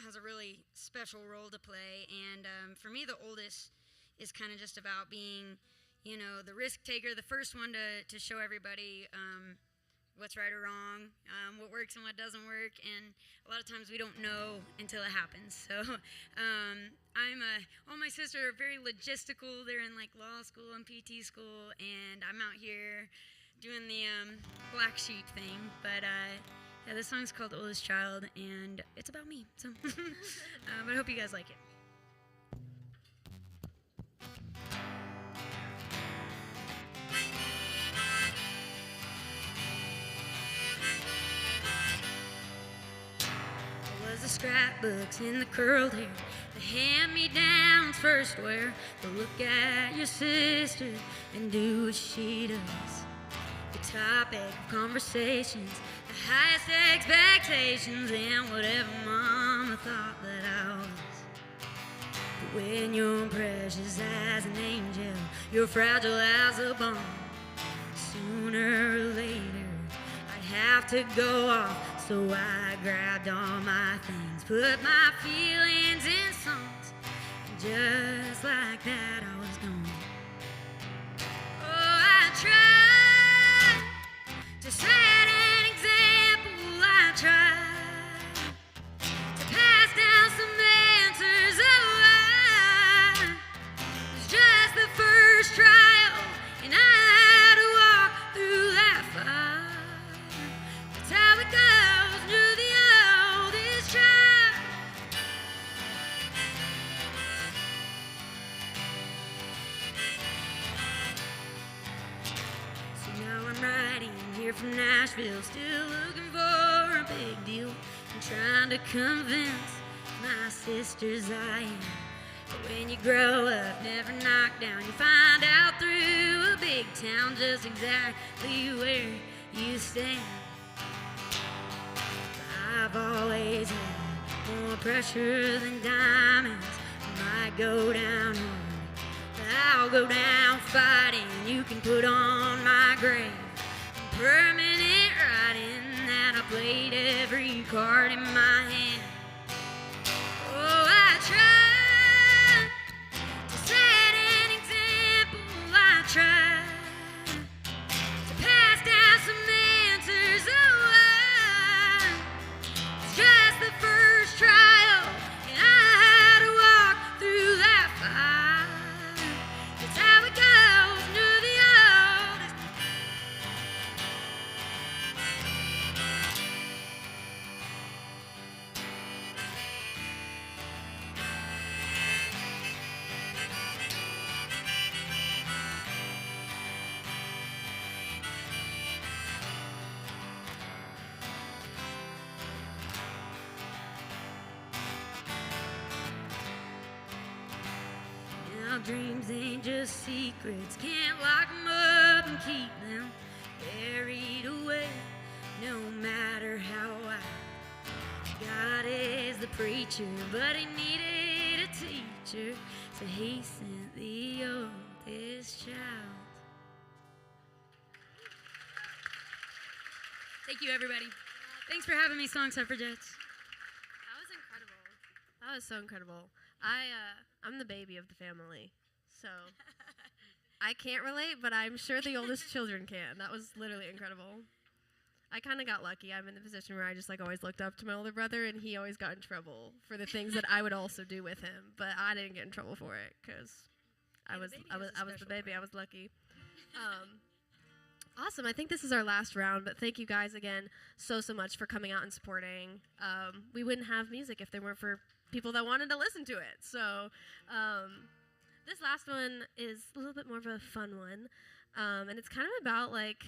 has a really special role to play, and for me, the oldest is kind of just about being, you know, the risk taker, the first one to show everybody what's right or wrong, what works and what doesn't work, and a lot of times we don't know until it happens. So all my sisters are very logistical. They're in like law school and PT school, and I'm out here doing the black sheep thing. But yeah, this song's called Oldest Child, and it's about me. So, but I hope you guys like it. The scrapbooks in the curled hair, the hand-me-downs first wear, the look at your sister and do what she does. The topic of conversations, the highest expectations, and whatever mama thought that I was. But when you're precious as an angel, you're fragile as a bomb. Sooner or later, I'd have to go off. So I grabbed all my things, put my feelings in songs, and just like that I was gone. Oh, I tried to set an example, I tried to pass down some answers. Oh, I was just the first trial, and I had to walk through that fire. That's how it goes. From Nashville, still looking for a big deal and trying to convince my sisters I am. But when you grow up, never knocked down, you find out through a big town just exactly where you stand. But I've always had more pressure than diamonds. I might go down hard, but I'll go down fighting. You can put on my grave permanent writing that I played every card in my hand. Oh, I tried to set an example. I tried to pass down some answers. Oh, I was just the first trial, and I had to walk through that fire. That's how it goes to the oldest. dreams ain't just secrets. Can't lock 'em up and keep them buried away. No matter how wild. God is the preacher, but he needed a teacher, so he sent the oldest child. Thank you, everybody. Thanks for having me, Suffragettes. That was incredible. That was so incredible. I'm the baby of the family, so I can't relate, but I'm sure the oldest children can. That was literally incredible. I kind of got lucky. I'm in the position where I just always looked up to my older brother, and he always got in trouble for the things that I would also do with him, but I didn't get in trouble for it because I was the baby. I was lucky. Awesome. I think this is our last round, but thank you guys again so much for coming out and supporting. We wouldn't have music if there weren't for people that wanted to listen to it. So this last one is a little bit more of a fun one, and it's kind of about like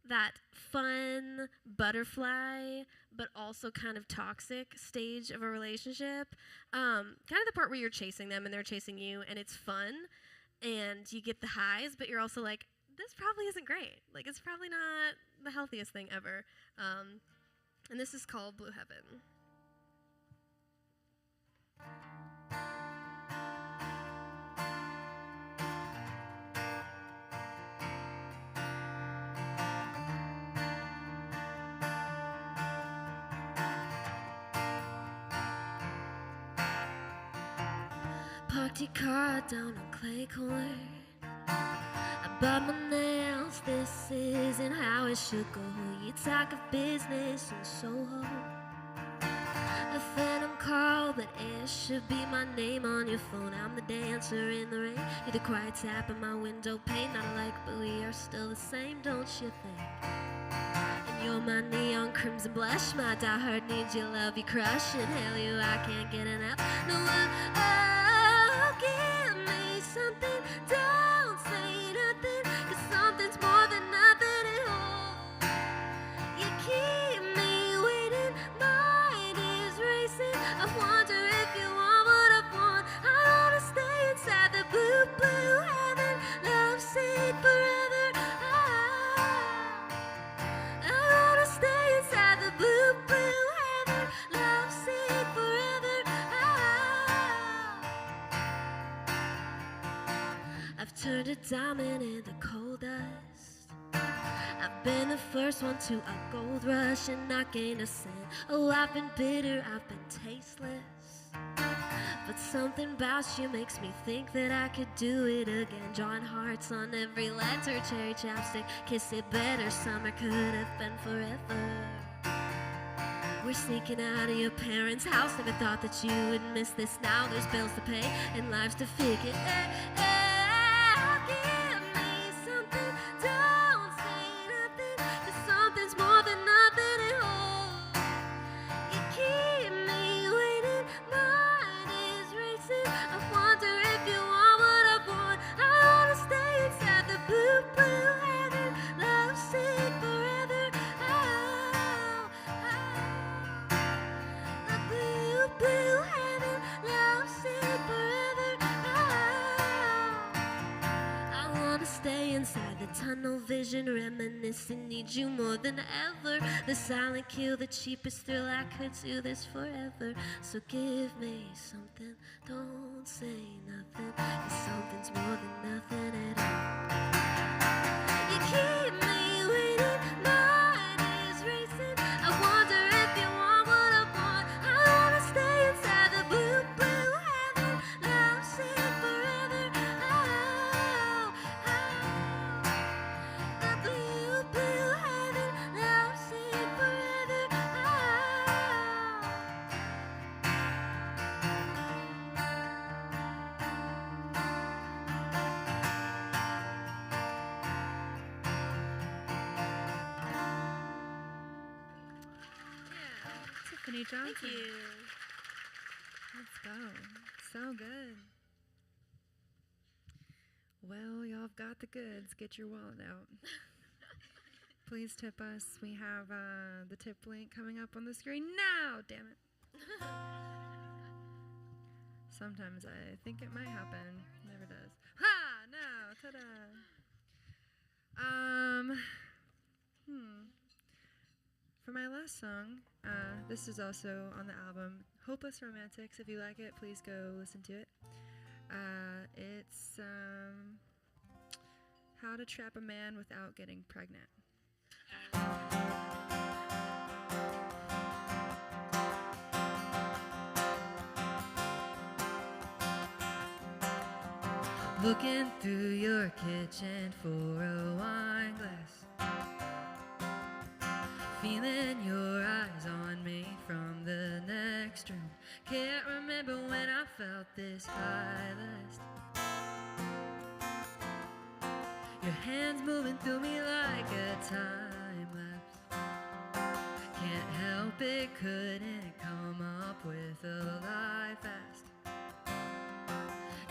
that fun butterfly but also kind of toxic stage of a relationship, kind of the part where you're chasing them and they're chasing you, and it's fun and you get the highs, but you're also like, this probably isn't great. Like, it's probably not the healthiest thing ever. And this is called Blue Heaven. Parked your car down on Clay Court. I bought my nails, this isn't how it should go. You talk of business in Soho. A phantom call, but it should be my name on your phone. I'm the dancer in the rain. You're the quiet tap on my window pane. Not alike, but we are still the same, don't you think? And you're my neon crimson blush, my diehard needs your love, you crush. And hell you, I can't get enough. No, give me something, don't say nothing, 'cause something's more than nothing at all. You keep me waiting, mind is racing. I wonder if you want what I want. I wanna stay inside the blue, blue heaven, love sick forever. I wanna stay inside the blue, blue heaven, love sick forever. I've turned a diamond in the coal dust. I've been the first one to a gold rush and not gain a cent. Oh, I've been bitter, I've been tasteless. But something about you makes me think that I could do it again. Drawing hearts on every letter, cherry chapstick, kiss it better. Summer could have been forever. We're sneaking out of your parents' house. Never thought that you would miss this. Now there's bills to pay and lives to figure. Give me something, don't say nothing, 'cause something's more than nothing at all. You keep me waiting, mind is racing. I wonder if you want what I want. I wanna stay inside the blue, blue heaven, love sick forever. Oh, the blue, blue heaven, love sick forever. I wanna stay inside the tunnel vision, reminiscing, need you more than ever. The silent kill, the cheapest thrill, I could do this forever. So give me something, don't say nothing, 'cause something's more than nothing at all. You keep me waiting, mind is racing. I wonder if you want what I want. I wanna stay inside the blue, blue heaven, love sick forever. Oh, the blue, blue heaven, love sick forever. Tiffany Johnson. Thank you. Let's go. So good. Well, y'all have got the goods. Get your wallet out. Please tip us. We have the tip link coming up on the screen now. Damn it. Sometimes I think it might happen. Never does. Ta-da. Um, For my last song, this is also on the album, Hopeless Romantics. If you like it, please go listen to it. It's How to Trap a Man Without Getting Pregnant. Looking through your kitchen for a wine glass, feeling your eyes on me from the next room. Can't remember when I felt this high last. Your hands moving through me like a time lapse. Can't help it, couldn't come up with a lie fast.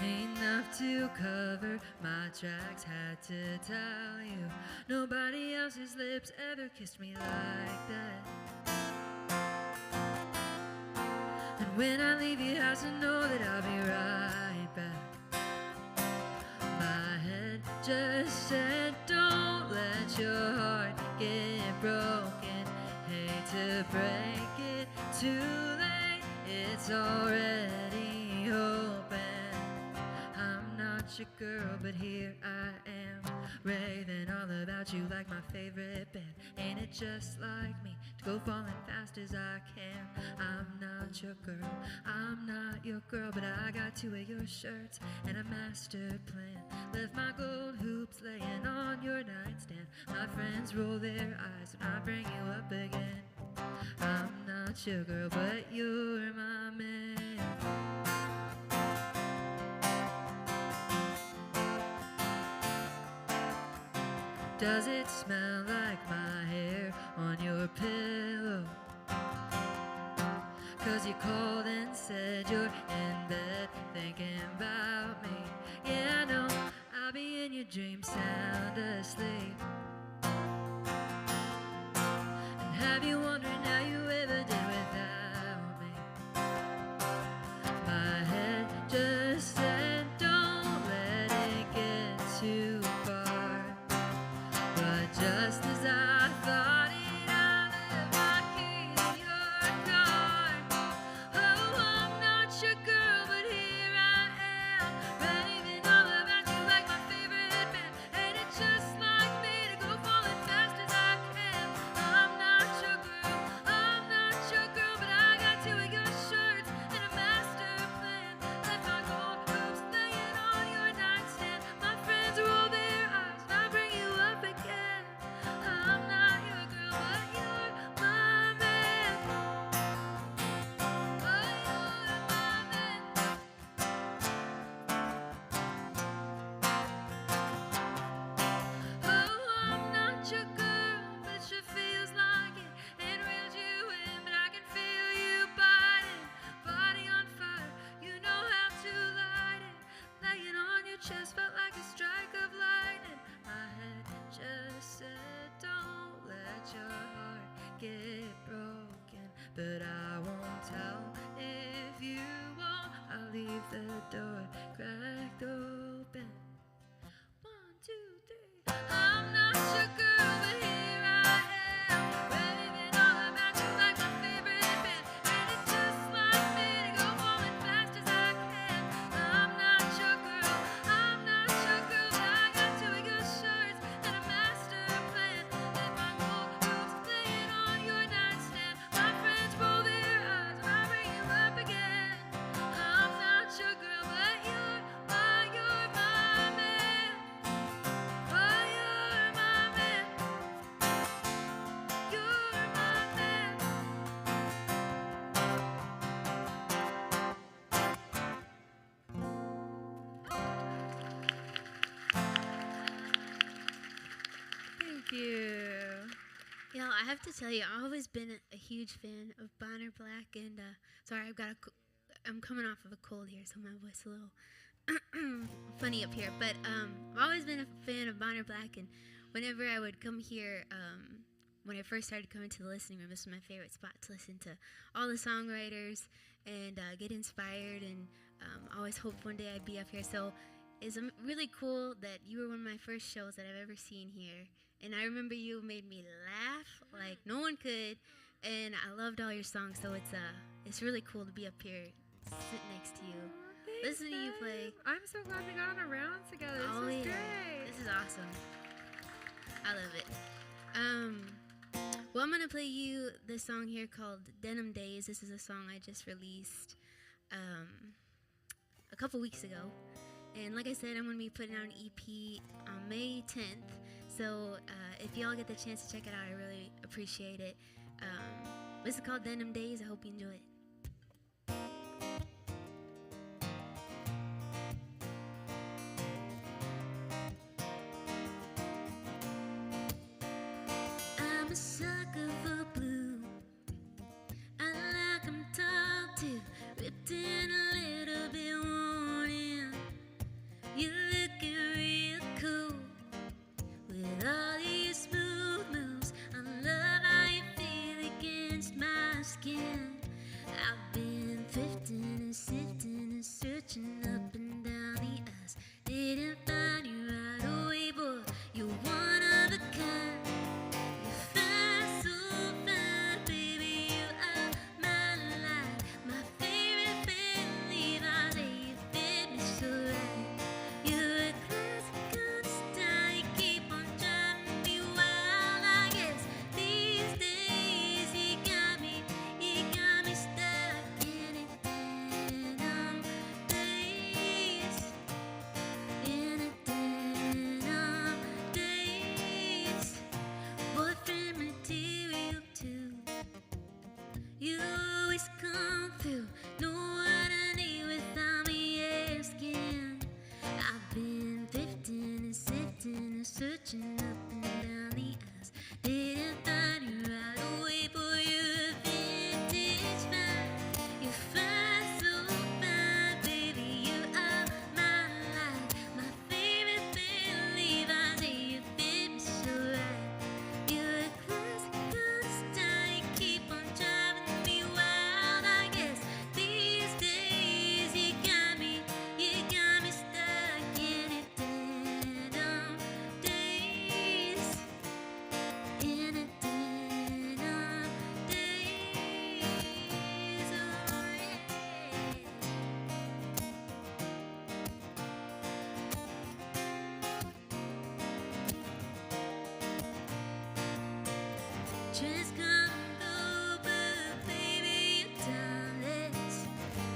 Enough to cover my tracks, had to tell you nobody else's lips ever kissed me like that. And when I leave your house, I know that I'll be right back. My head just said, don't let your heart get broken. Hate to break it, too late, it's already open. I'm not your girl, but here I am, raving all about you like my favorite band. Ain't it just like me to go falling fast as I can? I'm not your girl, I'm not your girl, but I got two of your shirts and a master plan. Left my gold hoops laying on your nightstand. My friends roll their eyes when I bring you up again. I'm not your girl, but you're my man. Does it smell like my hair on your pillow? 'Cause you called and said you're in bed thinking about me. Yeah, I know, I'll be in your dreams sound asleep. And have you wondering how you ever did without me? My head just said don't let it get too far. But just as I thought it, I left my keys in your car. Oh, I'm not your girl, but here I am, raving all about you like my favorite band. Ain't it just like me to go falling fast as I can? I'm not your girl, but I got two of your shirts and a master plan. Left my gold hoops laying on your nightstand. My friends roll their eyes and I bring you up again. I'm not your girl, but you're my man. Oh, you're my man. Oh, I'm not your girl, but it sure feels like it. Ain't reeled you in, but I can feel you biting. Body on fire, you know how to light it. Laying on your chest felt like a strike of lightning. My head just said, don't let your heart get broken. But I won't tell if you won't. I'll leave the door cracked open. 1, 2, 3. I'm not your girl, but here I am, raving all about you like my favorite band. Ain't it just like me to go falling fast as I can? I'm not your girl, but I got two of your shirts and a master plan. Left my gold hoops laying on your nightstand. My friends roll their eyes when I bring you up again. I'm not your girl, but you're my man. Oh, you're my man. You're my man. Thank you. You know, I have to tell you, I've always been a huge fan of Bonner Black, and sorry, I'm coming off of a cold here, so my voice is a little funny up here. But I've always been a fan of Bonner Black, and whenever I would come here, when I first started coming to the listening room, this was my favorite spot to listen to all the songwriters and get inspired, and always hoped one day I'd be up here. So is really cool that you were one of my first shows that I've ever seen here. And I remember you made me laugh like no one could. And I loved all your songs, so it's really cool to be up here, sitting next to you, listening to you play. I'm so glad we got on a round together. This is great. This is awesome. I love it. Well, I'm gonna play you this song here called Denim Days. This is a song I just released a couple weeks ago. And like I said, I'm gonna be putting out an EP on May 10th. So if y'all get the chance to check it out, I really appreciate it. This is called Denim Days. I hope you enjoy it. I'm a sucker for blue. I like 'em tall too, ripped in a little bit worn in. You looking real cool with all these smooth moves. I love how you feel against my skin. I've been thrifting and sifting and searching up and down the aisles. Didn't find you right away, boy. You're one of a kind. You're fine, so fine, baby. You are my life, my favorite belief. I say you fit me so right. You're a classic kind of style. You keep on driving me wild. I guess these days you got me stuck in a denim days. In a denim days. Boyfriend material too. You always come through. Know what I need without me asking. I've been thrifting and sifting and searching up and down the aisles. Didn't find you right away, boy. You're a vintage fine. You're fine, so fine, baby. You are my life, my favorite belief. I say you fit me so right. You're a classic kind of style. You keep on driving me wild. I guess these days you got me stuck in a denim days. In a denim days. Oh, Trends come and go, but baby, you're timeless.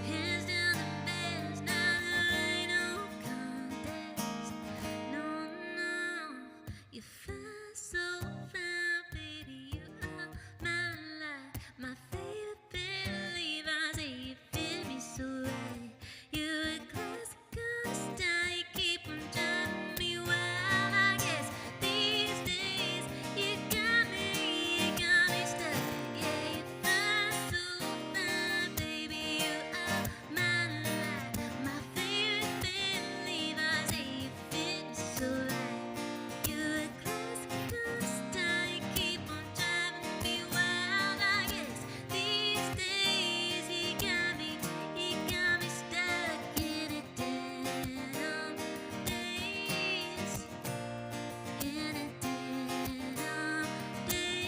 Hands down the best, now there ain't no contest. No, no, you're fine, so fine, baby. You are my life, my favorite belief. I say you fit me so right. You're a classic kind of style. You keep on driving me wild. I guess these days you got me stuck. Yeah, you're fine, so fine, baby. You are my life, my favorite belief. I say you fit me so right. You're a classic kind of style. You keep on driving me wild. I guess these days you got me stuck in a denim days. In a denim days.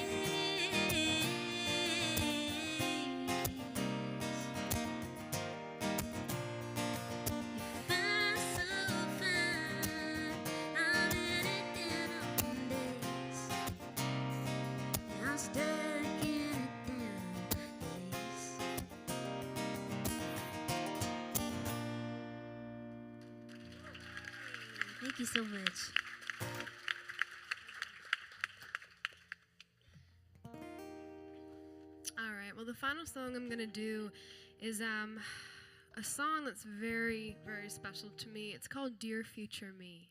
You're fine, so fine. I'm in a denim days. I'm stuck in a denim days. Thank you so much. All right. Well, the final song I'm gonna do is a song that's very, very special to me. It's called "Dear Future Me."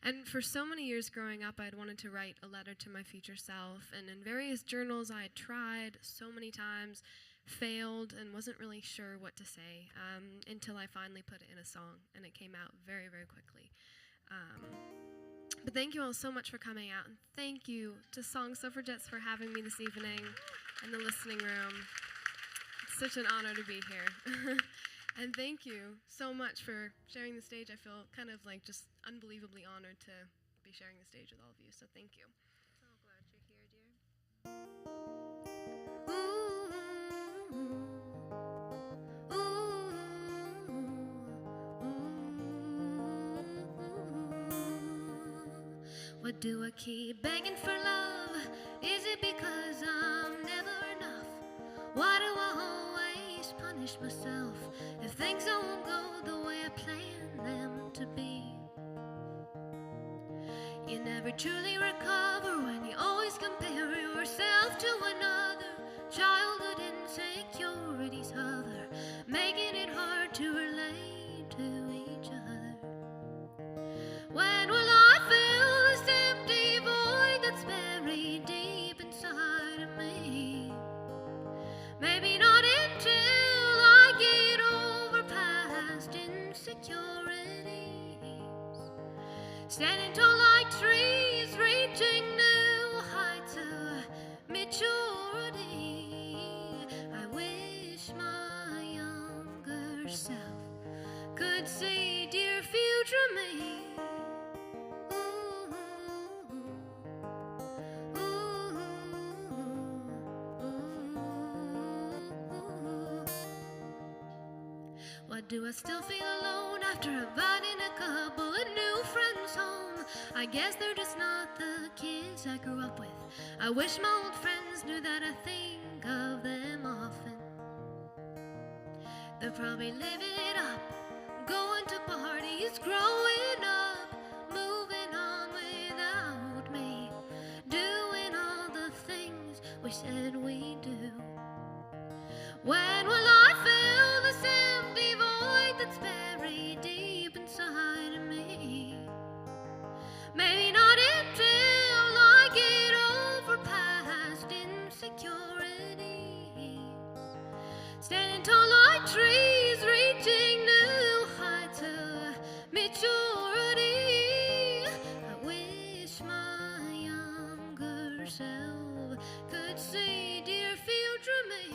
And for so many years growing up, I'd wanted to write a letter to my future self, and in various journals I had tried so many times, failed, and wasn't really sure what to say until I finally put it in a song, and it came out very, very quickly. But thank you all so much for coming out, and thank you to Suffragettes for having me this evening in the listening room. It's such an honor to be here. And thank you so much for sharing the stage. I feel kind of like just unbelievably honored to be sharing the stage with all of you. So thank you. So glad you're here, dear. What do I keep begging for love? Is it because I'm never enough? Why do I always punish myself if things don't go the way I planned them to be? You never truly recover when you always compare yourself to another. Childhood insecurities hover, making it hard to relate to each other. When will I fill this empty void that's buried deep inside of me? Maybe not until I get over past insecurities. Standing tall like trees, reaching new heights of maturity. I wish my younger self could see dear future me. Why do I still feel alone after inviting a couple of new friends home? I guess they're just not the kids I grew up with. I wish my old friends knew that I think of them often. They're probably living it up, going to parties, growing up, moving on without me, doing all the things we said we do. When will I fill this empty void that's buried deep inside of me? Maybe not until I get over past insecurities. Standing tall like trees, reaching new heights of maturity. I wish my younger self could see dear future me.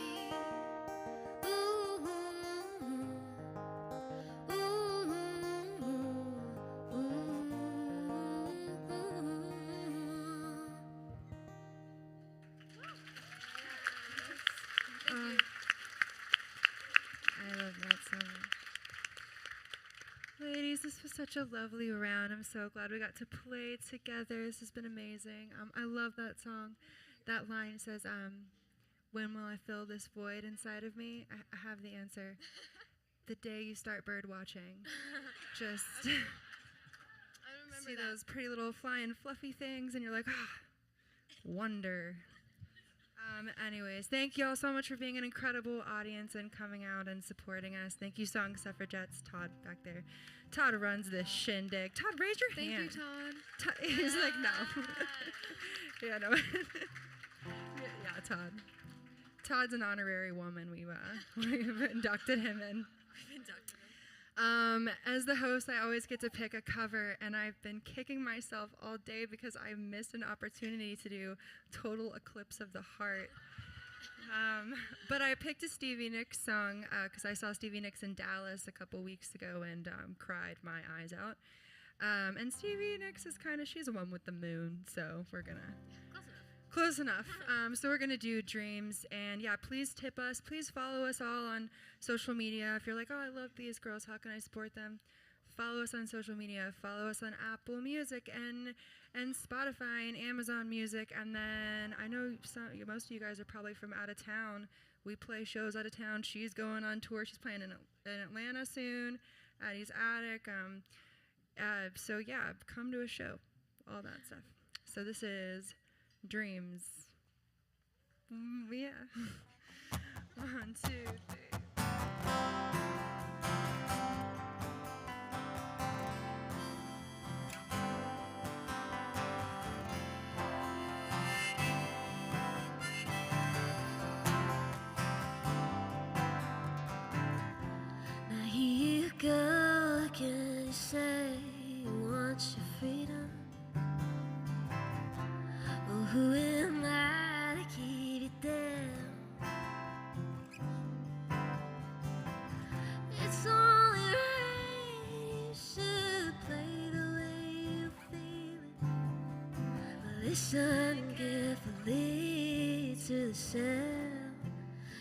I love that so much. Ladies, this was such a lovely round. I'm so glad we got to play together. This has been amazing. I love that song. That line says, when will I fill this void inside of me? I have the answer. The day you start bird watching. Just I remember see that. those pretty little flying fluffy things and you're like, wonder. Anyways, thank you all so much for being an incredible audience and coming out and supporting us. Thank you, Suffragettes. Todd back there. Todd runs this shindig. Todd, raise your Thank hand. you, Todd. He's like, no. Yeah, no. Yeah, Todd. Todd's an honorary woman. We've inducted him in. As the host, I always get to pick a cover, and I've been kicking myself all day because I missed an opportunity to do Total Eclipse of the Heart. But I picked a Stevie Nicks song because I saw Stevie Nicks in Dallas a couple weeks ago and cried my eyes out. And Stevie Nicks is she's a one with the moon, so we're going to... Close enough. So we're going to do Dreams. And yeah, please tip us. Please follow us all on social media. If you're like, oh, I love these girls, how can I support them? Follow us on social media. Follow us on Apple Music and Spotify and Amazon Music. And then I know most of you guys are probably from out of town. We play shows out of town. She's going on tour. She's playing in Atlanta soon, Addie's Attic. So yeah, come to a show. All that stuff. So this is... Dreams. Yeah. 1, 2, 3. Now here you go, what can you say? You want your freedom? Oh, who am I to keep it down? Listen carefully to the sound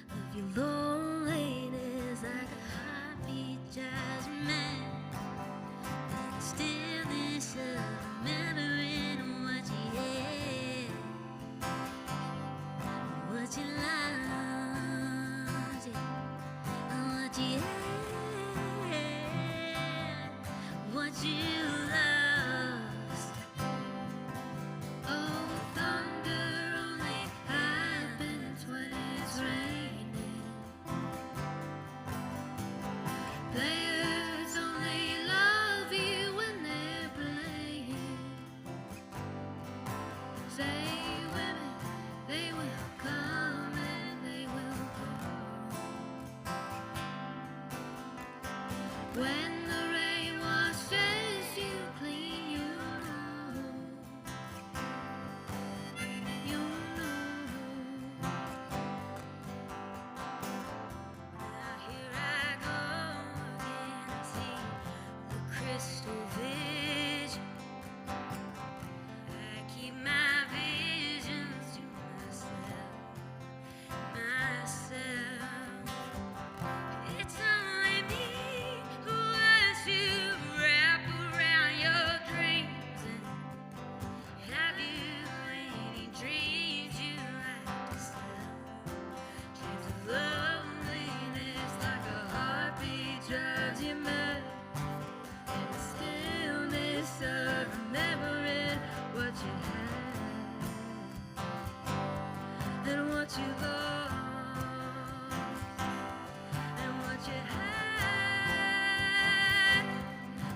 of your loneliness, like a heartbeat drives you mad. And the stillness of remembering what you had, what you lost, and what you had, what you lost. Oh, thunder only happens when it's raining. Players only love you when they're playing. Say women, they will come and they will go. When the rain washes you clean, you know. You know. Now here I go again. I see the crystal vision. I keep my visions to myself. It's only me who lets you wrap around your dreams. And have you any dreams you like to sell? Dreams of loneliness, like a heartbeat drives you mad. In the stillness of remembering what you had, and what you lost, and what you had,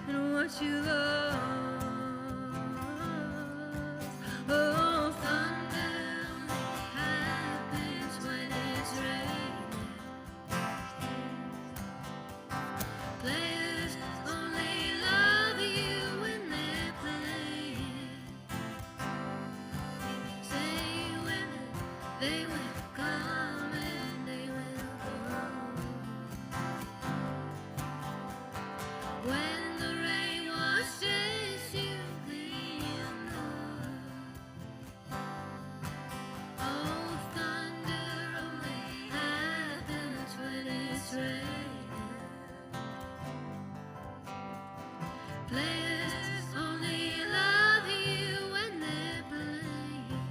and what you lost. Oh, thunder only happens when it's raining. Players only love you when they're playing. Say women, they will come and they will go. When the rain washes you clean, you know. Oh, thunder only happens when it's raining. Players only love you when they're playing.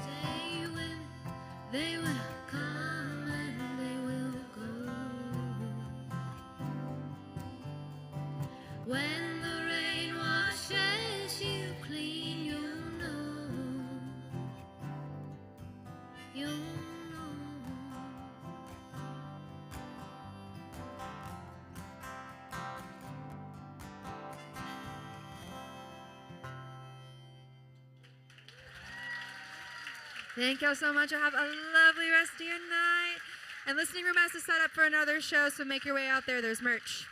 Say women, they will come and they will go. When the rain washes you clean, you know. You know. Thank y'all so much. Have a lovely rest of your night. And Listening Room has to set up for another show, so make your way out there. There's merch.